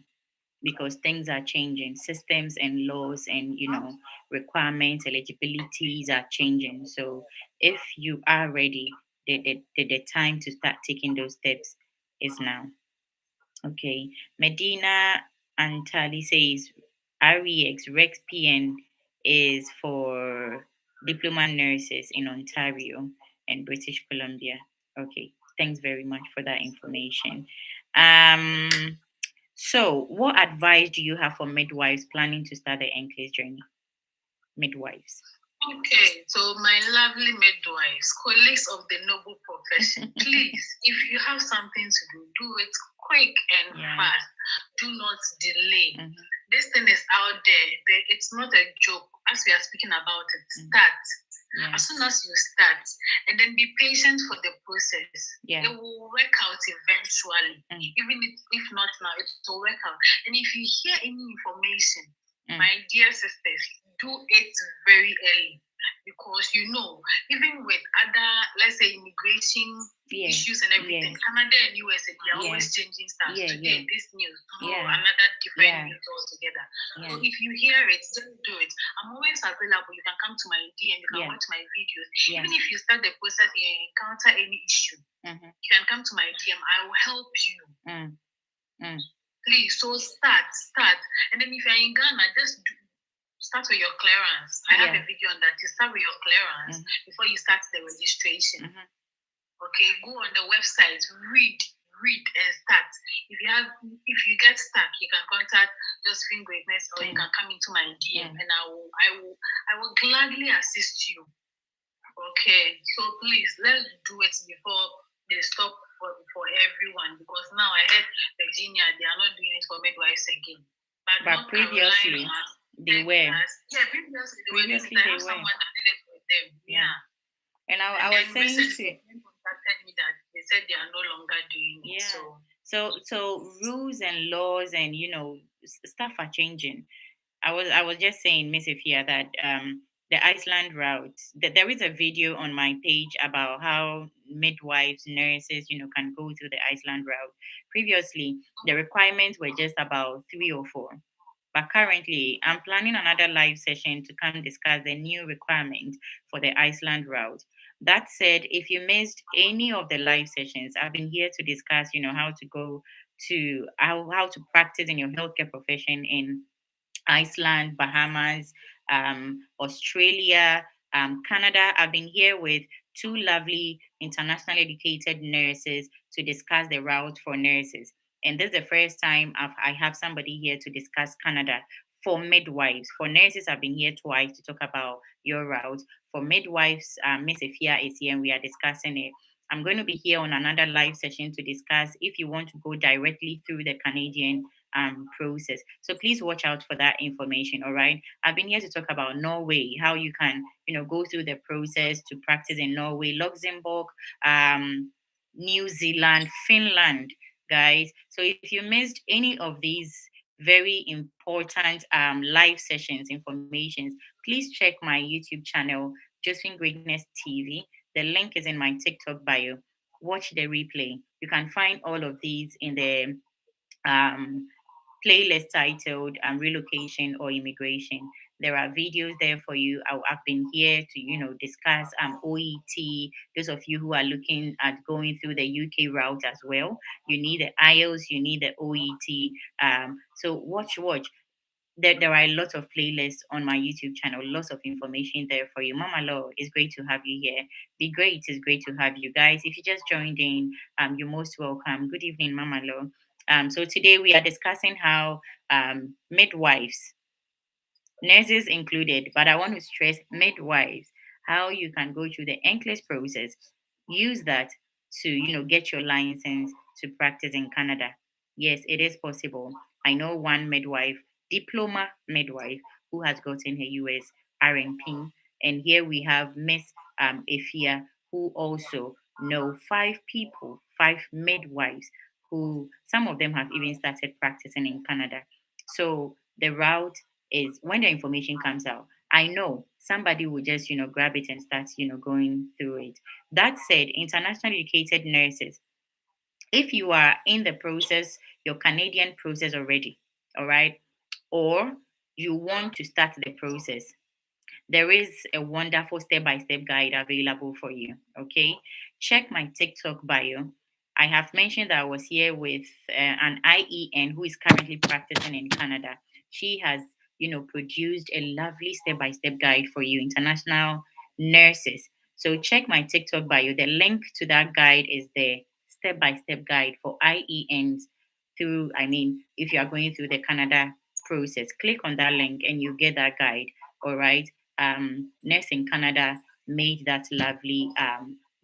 because things are changing. Systems and laws and requirements, eligibilities are changing. So if you are ready, the time to start taking those steps is now. Okay. Medina Antali says Rex PN is for diploma nurses in Ontario and British Columbia. Okay. Thanks very much for that information. So, what advice do you have for midwives planning to start the NCLEX journey? Midwives. Okay, so my lovely midwives, colleagues of the noble profession, please, if you have something to do it quick and fast. Do not delay. Mm-hmm. This thing is out there. It's not a joke. As we are speaking about it, start. Yeah. As soon as you start, and then be patient for the process. Yeah. It will work out eventually. Even if not now, it will work out. And if you hear any information, my dear sisters, do it very early. Because even with other, let's say, immigration issues and everything, Canada and USA, they are always changing stuff. Today, this news, tomorrow, another different news altogether. So if you hear it, just do it. I'm always available. You can come to my DM, you can watch my videos. Even if you start the process and you encounter any issue, you can come to my DM. I will help you. Please, so start. And then if you're in Ghana, just start with your clearance. I have a video on that. You start with your clearance before you start the registration. Okay, go on the website, read and start. If you get stuck, you can contact Josephine Greatness or you can come into my DM and I will gladly assist you. Okay, so please let's do it before they stop for everyone, because now I heard Virginia, they are not doing it for midwives again. But previously they were. Previously they were. Someone that did it with them. Yeah. And I was saying to contacted me that they said they are no longer doing it. So rules and laws and stuff are changing. I was just saying, Miss Ifia, that the Iceland route, that there is a video on my page about how midwives, nurses, can go through the Iceland route. Previously, the requirements were just about 3 or 4. But currently, I'm planning another live session to come discuss the new requirement for the Iceland route. That said, if you missed any of the live sessions, I've been here to discuss, how to go to how to practice in your healthcare profession in Iceland, Bahamas, Australia, Canada. I've been here with two lovely internationally educated nurses to discuss the route for nurses. And this is the first time I have somebody here to discuss Canada for midwives. For nurses, I've been here twice to talk about your route. For midwives, Miss Ifia is here and we are discussing it. I'm going to be here on another live session to discuss if you want to go directly through the Canadian process. So please watch out for that information. All right. I've been here to talk about Norway, how you can, go through the process to practice in Norway, Luxembourg, um, New Zealand, Finland, guys. So if you missed any of these very important live sessions, informations, please check my YouTube channel, Josephine Greatness TV. The link is in my TikTok bio. Watch the replay. You can find all of these in the um, playlist titled Relocation or Immigration. There are videos there for you. I've been here to, discuss OET. Those of you who are looking at going through the UK route as well, you need the IELTS, you need the OET. So watch. There are lots of playlists on my YouTube channel, lots of information there for you. Mama Law, it's great to have you here. Be great, it's great to have you guys. If you just joined in, you're most welcome. Good evening, Mama Law. So today we are discussing how midwives, nurses included, but I want to stress midwives, how you can go through the NCLEX process, use that to, get your license to practice in Canada. Yes, it is possible. I know one midwife, diploma midwife, who has gotten her US RNP. And here we have Miss Efia, who also know five people, five midwives, who some of them have even started practicing in Canada. So the route is when the information comes out, I know somebody will just, grab it and start, going through it. That said, internationally educated nurses, if you are in the process, your Canadian process already, all right, or you want to start the process, there is a wonderful step-by-step guide available for you. Okay, check my TikTok bio. I have mentioned that I was here with an IEN who is currently practicing in Canada. She has, produced a lovely step-by-step guide for you, international nurses. So check my TikTok bio. The link to that guide is the step-by-step guide for IENs through, if you are going through the Canada process, click on that link and you get that guide. All right. Nurse in Canada made that lovely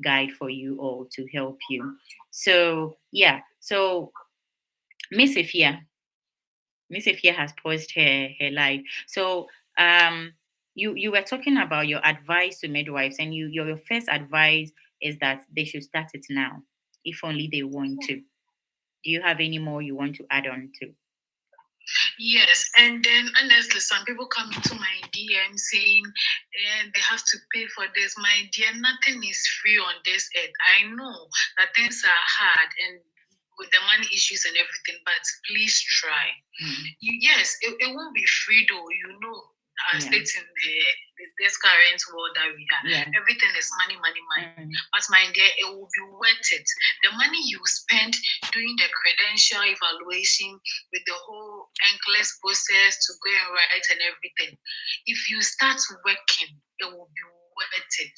guide for you all to help you. So yeah, so Miss Ifia, Miss Ifia has paused her life. So you were talking about your advice to midwives, and your first advice is that they should start it now, if only they want to. Do you have any more you want to add on to? Yes, and then honestly, some people come into my DM saying they have to pay for this. My dear, nothing is free on this earth. I know that things are hard and with the money issues and everything, but please try. Yes, it won't be free though, states in this current world that we have. Everything is money, money, money. But my dear, it will be worth it. The money you spend doing the credential evaluation with the whole NCLEX process to go and write and everything, if you start working, it will be worth it.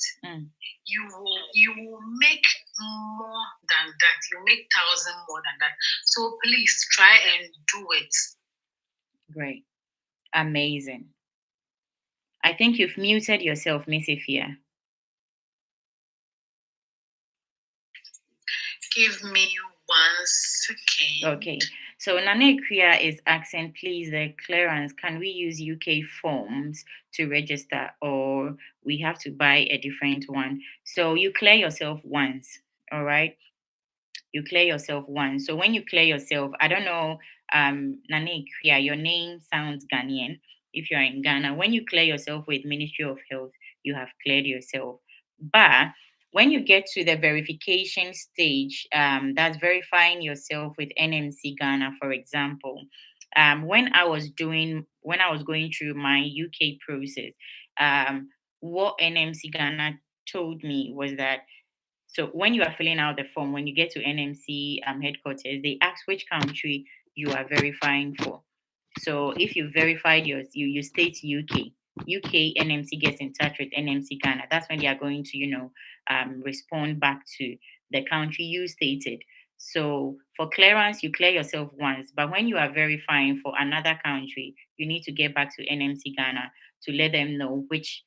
You will make more than that. You make 1,000 more than that. So please try and do it. Great. Amazing. I think you've muted yourself, Miss Ifia. Give me 1 second. Okay. So Nana Kriya is asking, please, the clearance, can we use UK forms to register or we have to buy a different one? So you clear yourself once, all right? You clear yourself once. So when you clear yourself, I don't know, Nana Kriya, your name sounds Ghanaian. If you're in Ghana, when you clear yourself with Ministry of Health, you have cleared yourself. But when you get to the verification stage, that's verifying yourself with NMC Ghana, for example. When I was going through my UK process, what NMC Ghana told me was that, so when you are filling out the form, when you get to NMC headquarters, they ask which country you are verifying for. So if you verified yours, you state UK, UK NMC gets in touch with NMC Ghana, that's when they are going to, respond back to the country you stated. So for clearance, you clear yourself once, but when you are verifying for another country, you need to get back to NMC Ghana to let them know which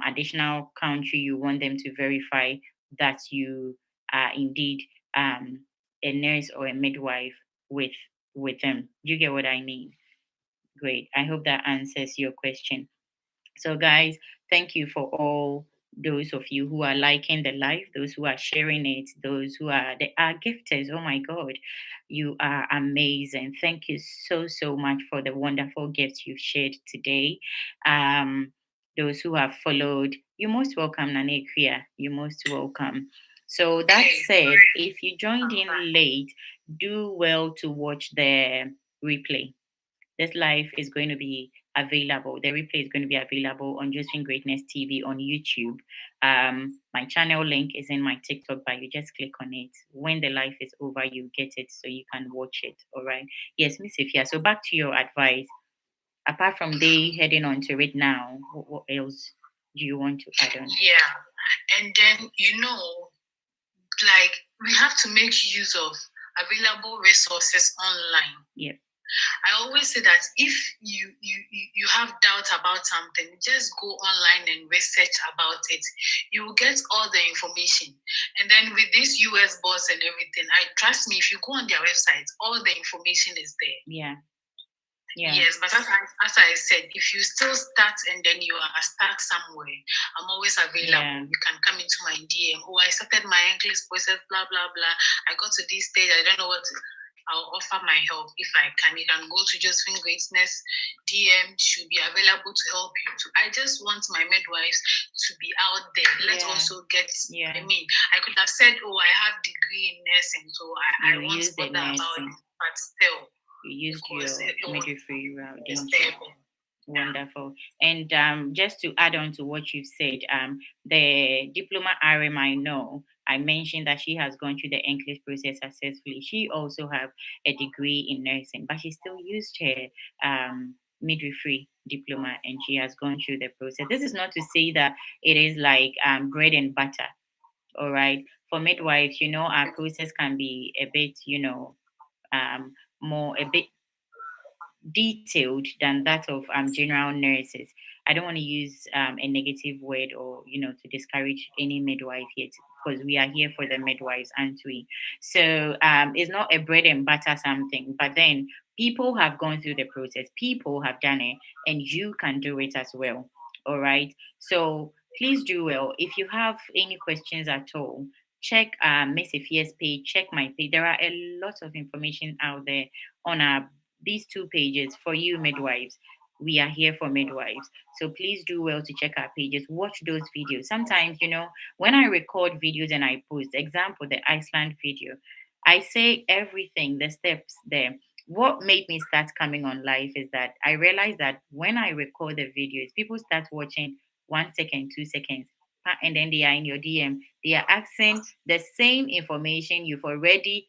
additional country you want them to verify that you are indeed a nurse or a midwife with with them. Do you get what I mean? Great. I hope that answers your question. So, guys, thank you for all those of you who are liking the live, those who are sharing it, those who are the are gifters. Oh my God, you are amazing. Thank you so much for the wonderful gifts you've shared today. Um, those who have followed, you're most welcome, Nanekria. You're most welcome. So that said, if you joined in late, do well to watch the replay. This live is going to be available. The replay is going to be available on Josephine Greatness TV on YouTube. My channel link is in my TikTok bio. You just click on it. When the live is over, you get it so you can watch it. All right. Yes, Miss Ifia. So back to your advice. Apart from they heading on to it now, what else do you want to add on? Yeah. And then, like, we have to make use of available resources online. Yep. I always say that if you have doubt about something, just go online and research about it. You will get all the information. And then with this US boss and everything, trust me, if you go on their website, all the information is there. Yeah. Yes, but as I said, if you still start and then you are stuck somewhere, I'm always available. Yeah. You can come into my DM. Oh, I started my NCLEX process, blah, blah, blah. I got to this stage. I don't know what I'll offer my help if I can. You can go to Josephine Greatness DM, should be available to help you. I just want my midwives to be out there. Let's also get, I mean, I could have said, oh, I have degree in nursing, so I won't bother about it, but still. You used your midwifery route, didn't you? Wonderful. And just to add on to what you've said, the diploma RM I know, I mentioned that she has gone through the NCLEX process successfully. She also have a degree in nursing, but she still used her midwifery diploma and she has gone through the process. This is not to say that it is like bread and butter. All right. For midwives, our process can be a bit, a bit detailed than that of general nurses. I don't want to use a negative word or to discourage any midwife yet because we are here for the midwives, aren't we? So it's not a bread and butter something, but then people have gone through the process, people have done it, and you can do it as well. All right. So please do well. If you have any questions at all, check Miss Ifia's page, check my page. There are a lot of information out there on these two pages for you midwives. We are here for midwives. So please do well to check our pages. Watch those videos. Sometimes, when I record videos and I post, example, the Iceland video, I say everything, the steps there. What made me start coming on live is that I realized that when I record the videos, people start watching 1 second, 2 seconds, and then they are in your DM. They are asking the same information you've already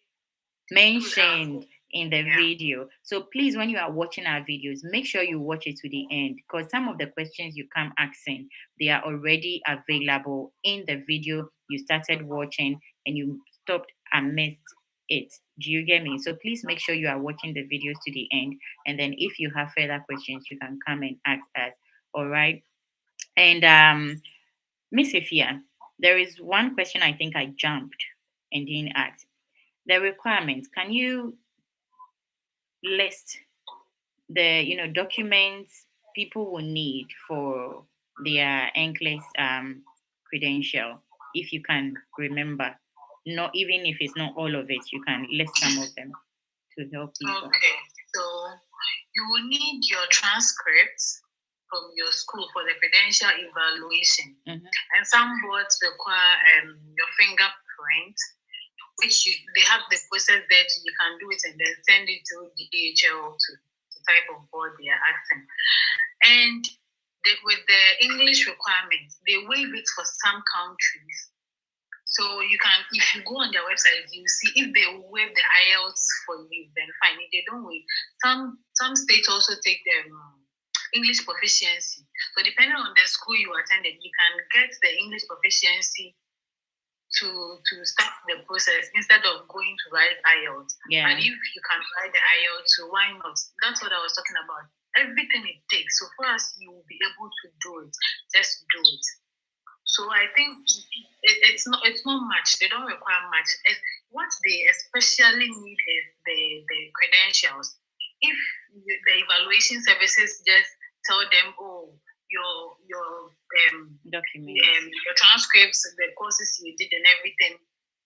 mentioned in the video. So please, when you are watching our videos, make sure you watch it to the end because some of the questions you come asking, they are already available in the video you started watching and you stopped and missed it. Do you get me? So please make sure you are watching the videos to the end. And then if you have further questions, you can come and ask us. All right. And Miss Ifia, there is one question I think I jumped and didn't ask. The requirements. Can you list the documents people will need for their NCLEX credential, if you can remember? Not even if it's not all of it, you can list some of them to help people. Okay, so you will need your transcripts from your school for the credential evaluation, and some boards require your fingerprint, which they have the process that you can do it and then send it to the DHL to the type of board they are asking. And with the English requirements, they waive it for some countries. So you can, if you go on their website, you see if they waive the IELTS for you, then fine. If they don't waive, some states also take them. English proficiency. So depending on the school you attended, you can get the English proficiency to start the process instead of going to write IELTS. Yeah. But if you can write the IELTS, so why not? That's what I was talking about. Everything it takes. So for us, you will be able to do it. Just do it. So I think it's not much. They don't require much. What they especially need is the credentials. If the evaluation services just tell them, oh, your documents, your transcripts, the courses you did, and everything,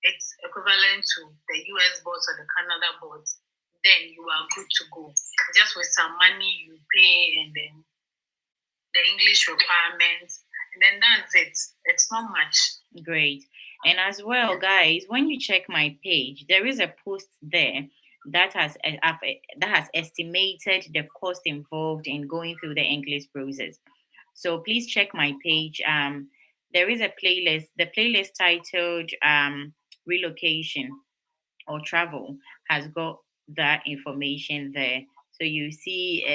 it's equivalent to the US boards or the Canada boards, then you are good to go. Just with some money you pay, and then the English requirements, and then that's it. It's not much. Great. And as well, guys, when you check my page, there is a post there that has estimated the cost involved in going through the English process. So please check my page. There is a playlist. The playlist titled "Relocation or Travel" has got that information there. So you see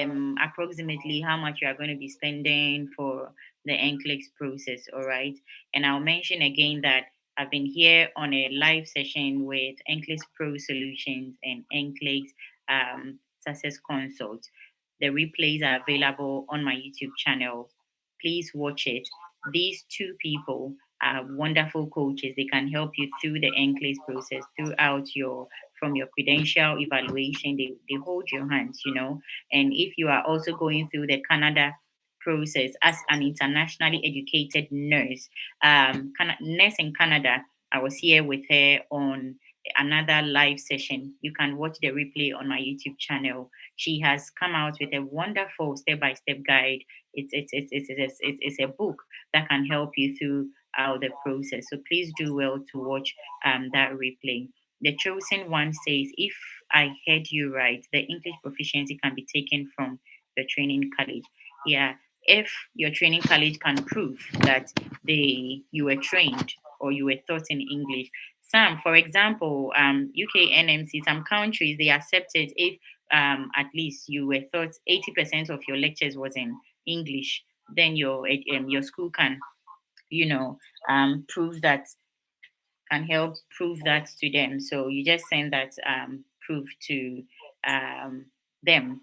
approximately how much you are going to be spending for the NCLEX process, all right? And I'll mention again that I've been here on a live session with NCLEX Pro Solutions and NCLEX Success Consult. The replays are available on my YouTube channel. Please watch it. These two people are wonderful coaches. They can help you through the NCLEX process, throughout from your credential evaluation. They hold your hands, And if you are also going through the Canada process as an internationally educated nurse, nurse in Canada, I was here with her on another live session. You can watch the replay on my YouTube channel. She has come out with a wonderful step-by-step guide. It's a book that can help you through the process. So please do well to watch that replay. The chosen one says, if I heard you right, the English proficiency can be taken from the training college. Yeah, if your training college can prove that you were trained or you were taught in English. Some, for example, UK NMC, some countries, they accept it if at least you were taught 80% of your lectures was in English. Then your school can, prove that, can help prove that to them. So you just send that proof to them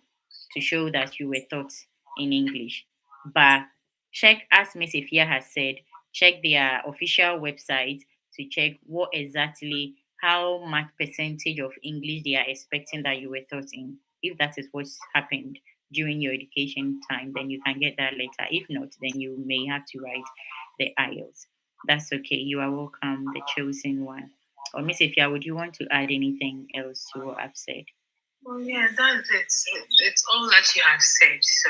to show that you were taught in English. But check, as Miss Ifia has said, check their official website to check what exactly, how much percentage of English they are expecting that you were taught in. If that is what's happened during your education time, then you can get that later. If not, then you may have to write the IELTS. That's okay. You are welcome, the chosen one. Or Miss Ifia, would you want to add anything else to what I've said? Well, yeah, that's it. It's all that you have said. So,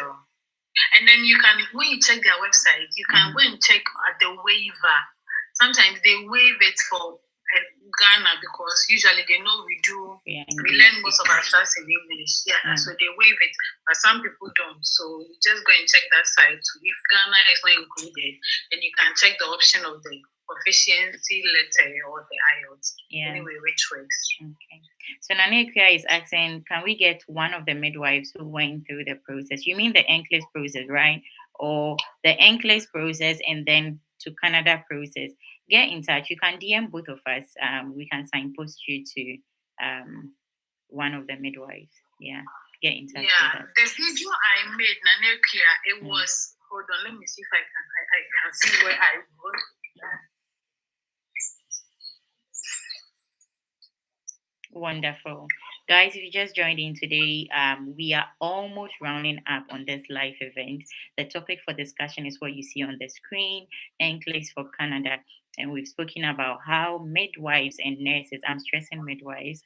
and then you can, when you check their website, you can go and check at the waiver. Sometimes they waive it for Ghana because usually they know we learn most of our stuff in English. Yeah, so they waive it, but some people don't. So you just go and check that site. If Ghana is not included, then you can check the option of the proficiency letter or the IELTS. Yeah. Anyway, which works. Okay. So Nanekia is asking, can we get one of the midwives who went through the process? You mean the NCLEX process, right? Or the NCLEX process and then to Canada process? Get in touch. You can DM both of us. We can signpost you to one of the midwives. Yeah. Get in touch with us. The video I made, Nanekia, it was, hold on, let me see if I can see where I wrote that. Wonderful. Guys, if you just joined in today, we are almost rounding up on this live event. The topic for discussion is what you see on the screen, NCLEX for Canada. And we've spoken about how midwives and nurses, I'm stressing midwives,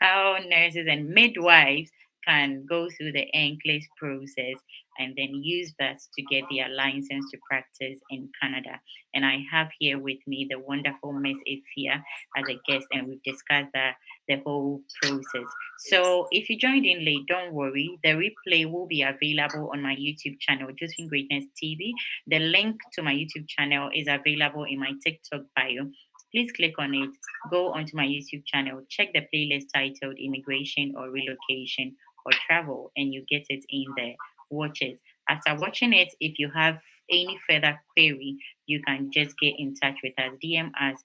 how nurses and midwives can go through the NCLEX process and then use that to get their license to practice in Canada. And I have here with me the wonderful Miss Ifia as a guest, and we've discussed the whole process. So if you joined in late, don't worry. The replay will be available on my YouTube channel, Josephine Greatness TV. The link to my YouTube channel is available in my TikTok bio. Please click on it, go onto my YouTube channel, check the playlist titled Immigration or Relocation or Travel, and you get it in there. Watch it. After watching it, if you have any further query, you can just get in touch with us, DM us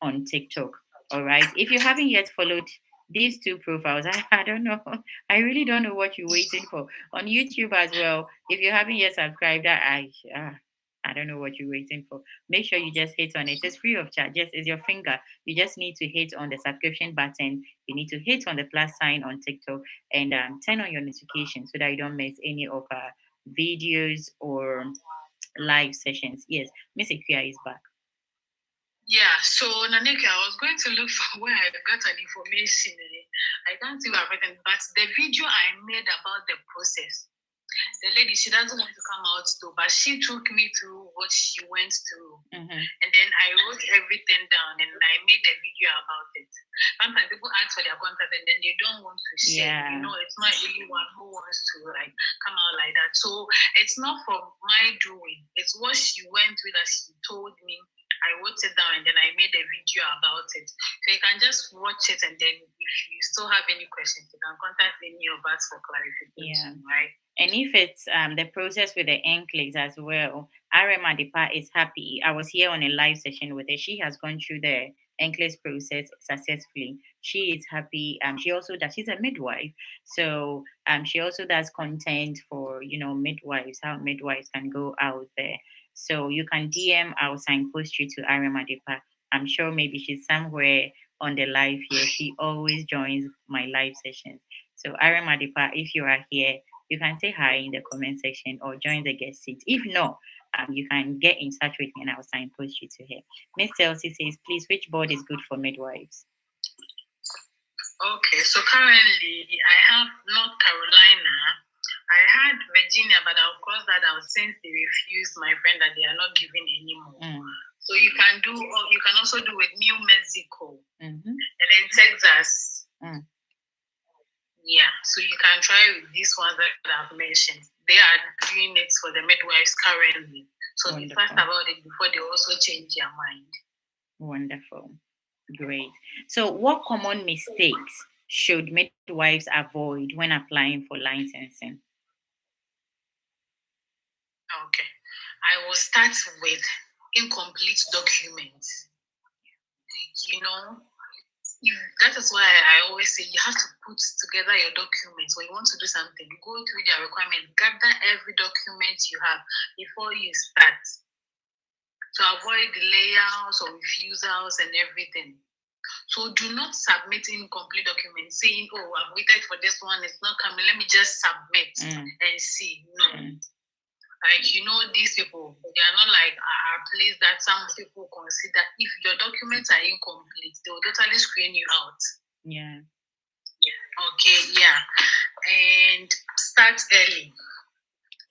on TikTok. All right. If you haven't yet followed these two profiles, I don't know. I really don't know what you're waiting for. On YouTube as well, if you haven't yet subscribed, I don't know what you're waiting for. Make sure you just hit on it. It's free of charge. Just is your finger. You just need to hit on the subscription button. You need to hit on the plus sign on TikTok and turn on your notifications so that you don't miss any of our videos or live sessions. Yes, Miss Ikuya is back. Yeah, so Naneka, I was going to look for where I got an information. I can't see where I've written, but the video I made about the process, the lady, she doesn't want to come out though, but she took me through what she went through. And then I wrote everything down and I made a video about it. Sometimes people ask for their contact and then they don't want to share. Yeah. You know, it's not anyone who wants to like come out like that. So it's not from my doing. It's what she went through that she told me. I wrote it down and then I made a video about it. So you can just watch it and then if you still have any questions, you can contact any of us for clarification, right? And if it's the process with the NCLEX as well, Arema Depa is happy. I was here on a live session with her. She has gone through the NCLEX process successfully. She is happy. She also does. She's a midwife, so she also does content for midwives, how midwives can go out there. So you can DM. I'll signpost you to Arema Depa. I'm sure maybe she's somewhere on the live here. She always joins my live sessions. So Arema Depa, if you are here, you can say hi in the comment section or join the guest seat. If not, you can get in touch with me and I'll signpost you to her. Miss Chelsea says, please, which board is good for midwives? Okay, so currently I have North Carolina. I had Virginia, but I'll cross that out since they refused my friend that they are not giving anymore. So you can also do with New Mexico and then Texas. Yeah, so you can try with these ones that I've mentioned. They are doing it for the midwives currently. So be fast about it before they also change their mind. Wonderful. Great. So what common mistakes should midwives avoid when applying for licensing? Okay. I will start with incomplete documents. That is why I always say you have to put together your documents. When you want to do something, go through their requirements, gather every document you have before you start to avoid layouts or refusals and everything. So do not submit incomplete documents saying, oh, I've waited for this one, it's not coming, let me just submit and see. No. These people, they are not like a place that some people consider. If your documents are incomplete, they will totally screen you out. Yeah. Okay, yeah. And start early.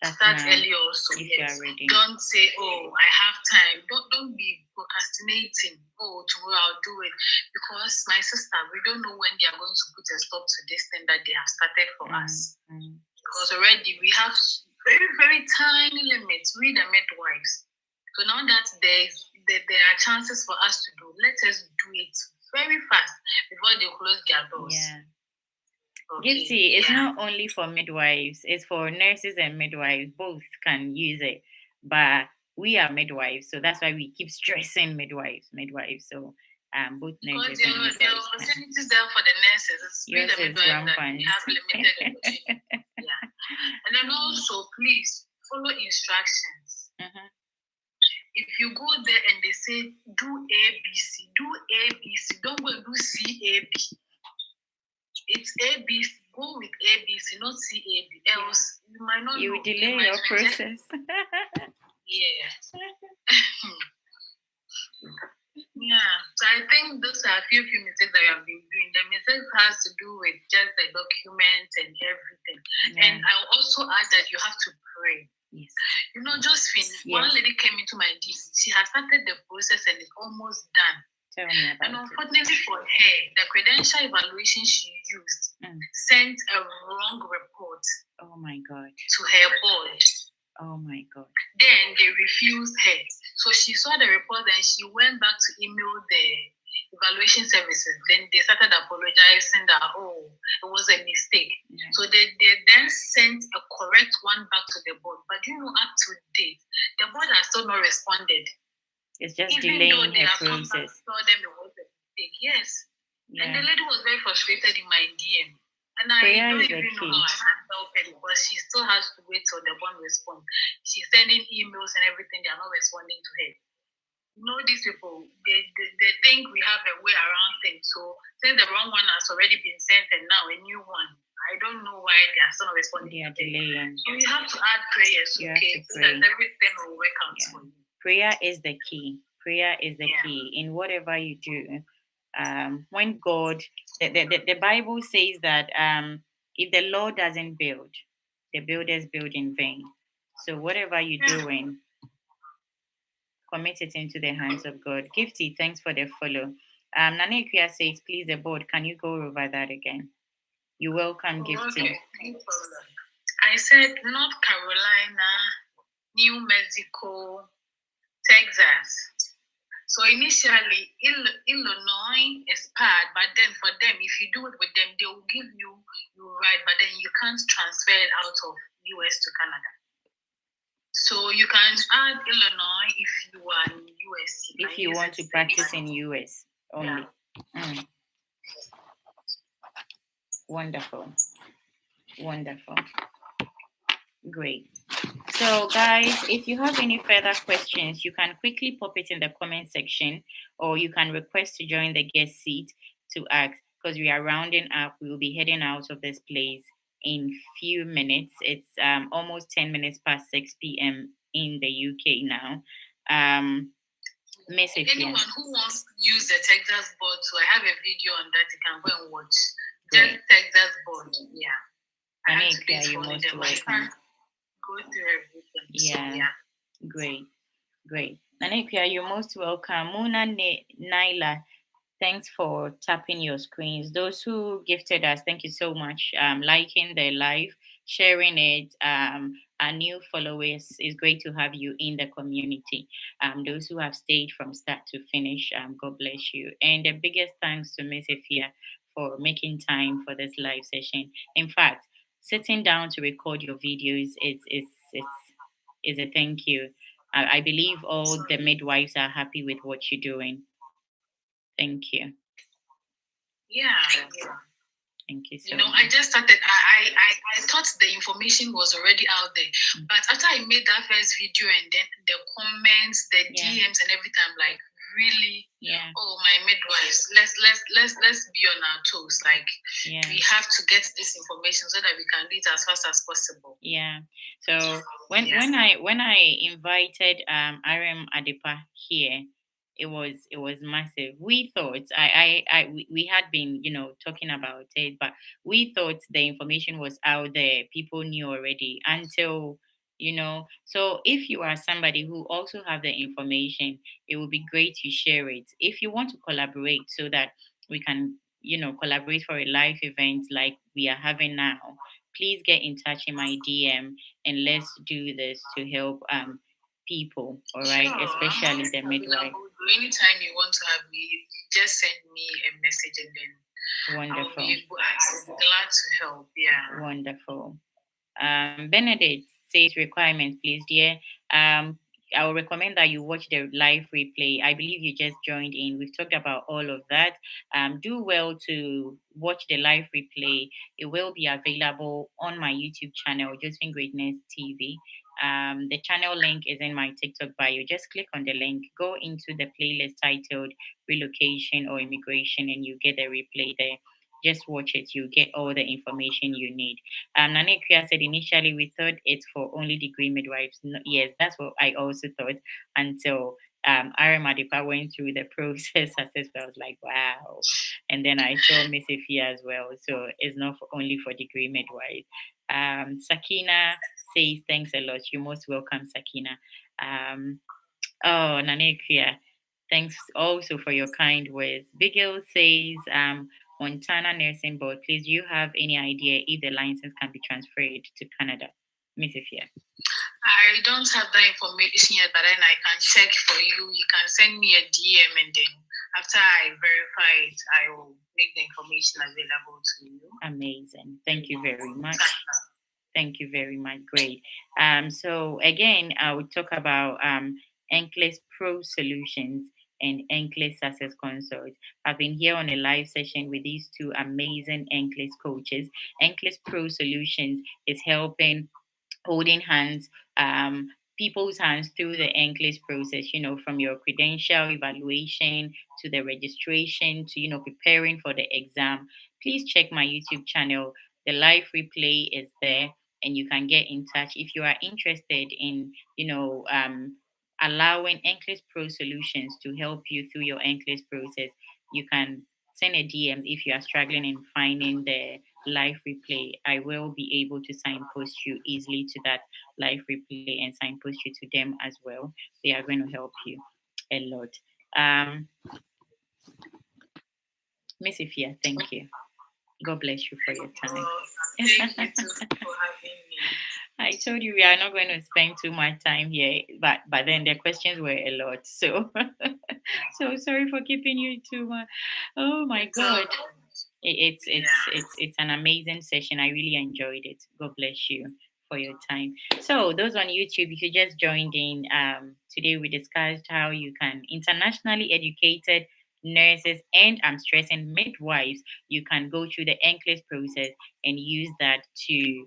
Start early also. If you are ready. Don't say, oh, I have time. Don't be procrastinating. Oh, tomorrow I'll do it. Because my sister, we don't know when they are going to put a stop to this thing that they have started for us. Because already we have very, very tiny limits. We the midwives. So now that there are chances for us to do, let us do it very fast before they close their doors. Yeah. Okay. Gifty, it's not only for midwives, it's for nurses and midwives. Both can use it. But we are midwives, so that's why we keep stressing midwives. So both nurses and midwives. There are opportunities there for the nurses. Yours is rampant. We have limited opportunities. And then also, please follow instructions. If you go there and they say do ABC, do ABC. Don't go and do CAB. It's ABC. Go with ABC, not CAB. Else you might not. You delay your process. Yeah. Yeah, so I think those are a few mistakes that we have been doing. The mistakes has to do with just the documents and everything. And I also add that you have to pray. Yes. Josephine, one lady came into my DM. She has started the process and it's almost done. Tell me about and unfortunately for her, the credential evaluation she used sent a wrong report. Oh my God. To her board. Oh my God. Then they refused her. So she saw the report and she went back to email the evaluation services. Then they started apologizing that, oh, it was a mistake. Yeah. So they then sent a correct one back to the board. But up to date, the board has still not responded. It's just even delaying the process. Told them it was a mistake. Yes. Yeah. And the lady was very frustrated in my DM. And I don't even know how I can help her because she still has to wait till the board responds. She's sending emails and everything. They are not responding to her. These people, they think we have a way around things. So since the wrong one has already been sent and now a new one, I don't know why they are still not responding. They are delaying. So you have to add prayers, okay, so that everything will work out for you. Prayer is the key. Prayer is the key in whatever you do. When God, the Bible says that if the Lord doesn't build, the builders build in vain. So whatever you're doing, commit it into the hands of God. Gifty, thanks for the follow. Nana Ikuya says, please, the board, can you go over that again? You're welcome, Gifty. Okay. I said North Carolina, New Mexico, Texas. So initially, Illinois is part, but then for them, if you do it with them, they will give you right, but then you can't transfer it out of US to Canada. So you can add Illinois if you are in US. If you want to practice in US only. Yeah. Wonderful. Wonderful. Great. So guys, if you have any further questions, you can quickly pop it in the comment section, or you can request to join the guest seat to ask, because we are rounding up. We will be heading out of this place in few minutes. It's almost 10 minutes past 6 p.m. in the UK now. Miss anyone who wants to use the Texas board, so I have a video on that you can go and watch. Just Texas board, yeah. I have to pay for them. Go through everything. Yeah. So, yeah. Great. Nanekia, you're most welcome. Muna Naila, thanks for tapping your screens. Those who gifted us, thank you so much. Liking the live, sharing it. Our new followers, it's great to have you in the community. Those who have stayed from start to finish, God bless you. And the biggest thanks to Miss Ifia for making time for this live session. In fact, sitting down to record your videos is a thank you. I believe all the midwives are happy with what you're doing. Thank you. Yeah. Thank you so much. I just started. I thought the information was already out there, but after I made that first video and then the comments, the DMs and everything, I'm like, really? Yeah. Oh, my midwives, let's be on our toes. Like, we have to get this information so that we can do it as fast as possible. Yeah. So when I invited Aram Adepa here, it was massive. We thought we had been talking about it, but we thought the information was out there. People knew already until. So if you are somebody who also have the information, it would be great to share it. If you want to collaborate so that we can, collaborate for a live event like we are having now, please get in touch in my DM and let's do this to help people, all right? Sure. Especially the midwife. Anytime you want to have me, just send me a message and then wonderful. I'll be glad to help. Yeah. Wonderful. Benedict says requirements, please, dear. I will recommend that you watch the live replay. I believe you just joined in. We've talked about all of that. Do well to watch the live replay. It will be available on my YouTube channel, Josephine Greatness TV. The channel link is in my TikTok bio. Just click on the link, go into the playlist titled Relocation or Immigration, and you get the replay there. Just watch it. You get all the information you need. Nane Kriya said initially we thought it's for only degree midwives. No, yes, that's what I also thought until Aram Adepa went through the process. I was like, wow. And then I saw Miss Ifia as well. So it's not only for degree midwives. Sakina says thanks a lot. You're most welcome, Sakina. Nane Kriya, thanks also for your kind words. Bigel says, Montana Nursing Board, please, do you have any idea if the license can be transferred to Canada? Miss Ifia. I don't have that information yet, but then I can check for you. You can send me a DM and then After I verify it, I will make the information available to you. Amazing. Thank you very much. Thank you very much. Great. So again, I will talk about NCLEX Pro Solutions and NCLEX Success Consult. I've been here on a live session with these two amazing NCLEX coaches. NCLEX Pro Solutions is helping holding hands, people's hands through the NCLEX process, from your credential evaluation to the registration to, preparing for the exam. Please check my YouTube channel. The live replay is there and you can get in touch if you are interested in, allowing NCLEX Pro Solutions to help you through your NCLEX process. You can send a DM if you are struggling in finding the live replay. I will be able to signpost you easily to that live replay and signpost you to them as well. They are going to help you a lot. Miss Ifia, thank you. God bless you for your time. Thank you too for having me. I told you we are not going to spend too much time here, but then the questions were a lot. So so sorry for keeping you too much. Oh my God. It's an amazing session. I really enjoyed it. God bless you for your time. So those on YouTube, if you just joined in, today we discussed how you can internationally educated nurses and I'm stressing midwives. You can go through the NCLEX process and use that to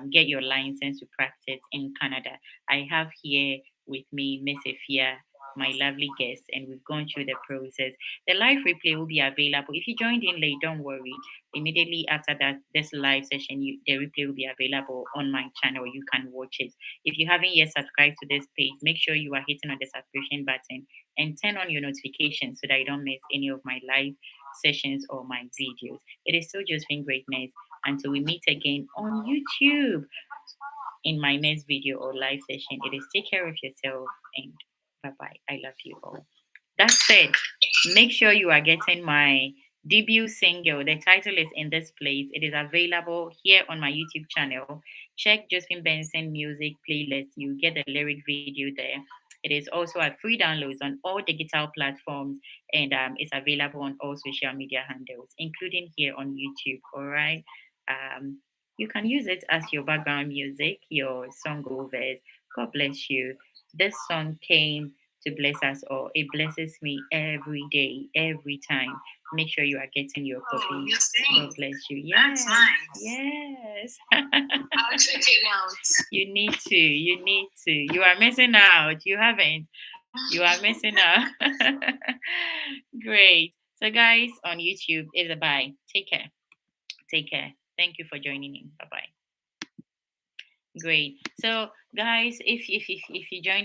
get your license to practice in Canada. I have here with me Miss Efia, my lovely guest, and we've gone through the process. The live replay will be available. If you joined in late, don't worry. Immediately after that, this live session, the replay will be available on my channel. You can watch it. If you haven't yet subscribed to this page, make sure you are hitting on the subscription button and turn on your notifications so that you don't miss any of my live sessions or my videos. It is still Josephine Greatness. Until we meet again on YouTube in my next video or live session, it is take care of yourself and bye bye. I love you all. That said, make sure you are getting my debut single. The title is In This Place. It is available here on my YouTube channel. Check Josephine Benson Music playlist. You get the lyric video there. It is also a free downloads on all digital platforms and it's available on all social media handles, including here on YouTube. All right. Um, you can use it as your background music, your song overs. God bless you. This song came to bless us all. It blesses me every day, every time. Make sure you are getting your copy. God bless you. Yes. That's nice. Yes. I'll check it out. You need to. You need to. You are missing out. You haven't. You are missing out. Great. So, guys, on YouTube, it's a bye. Take care. Take care. Thank you for joining in. Bye bye. Great. So, guys, if you join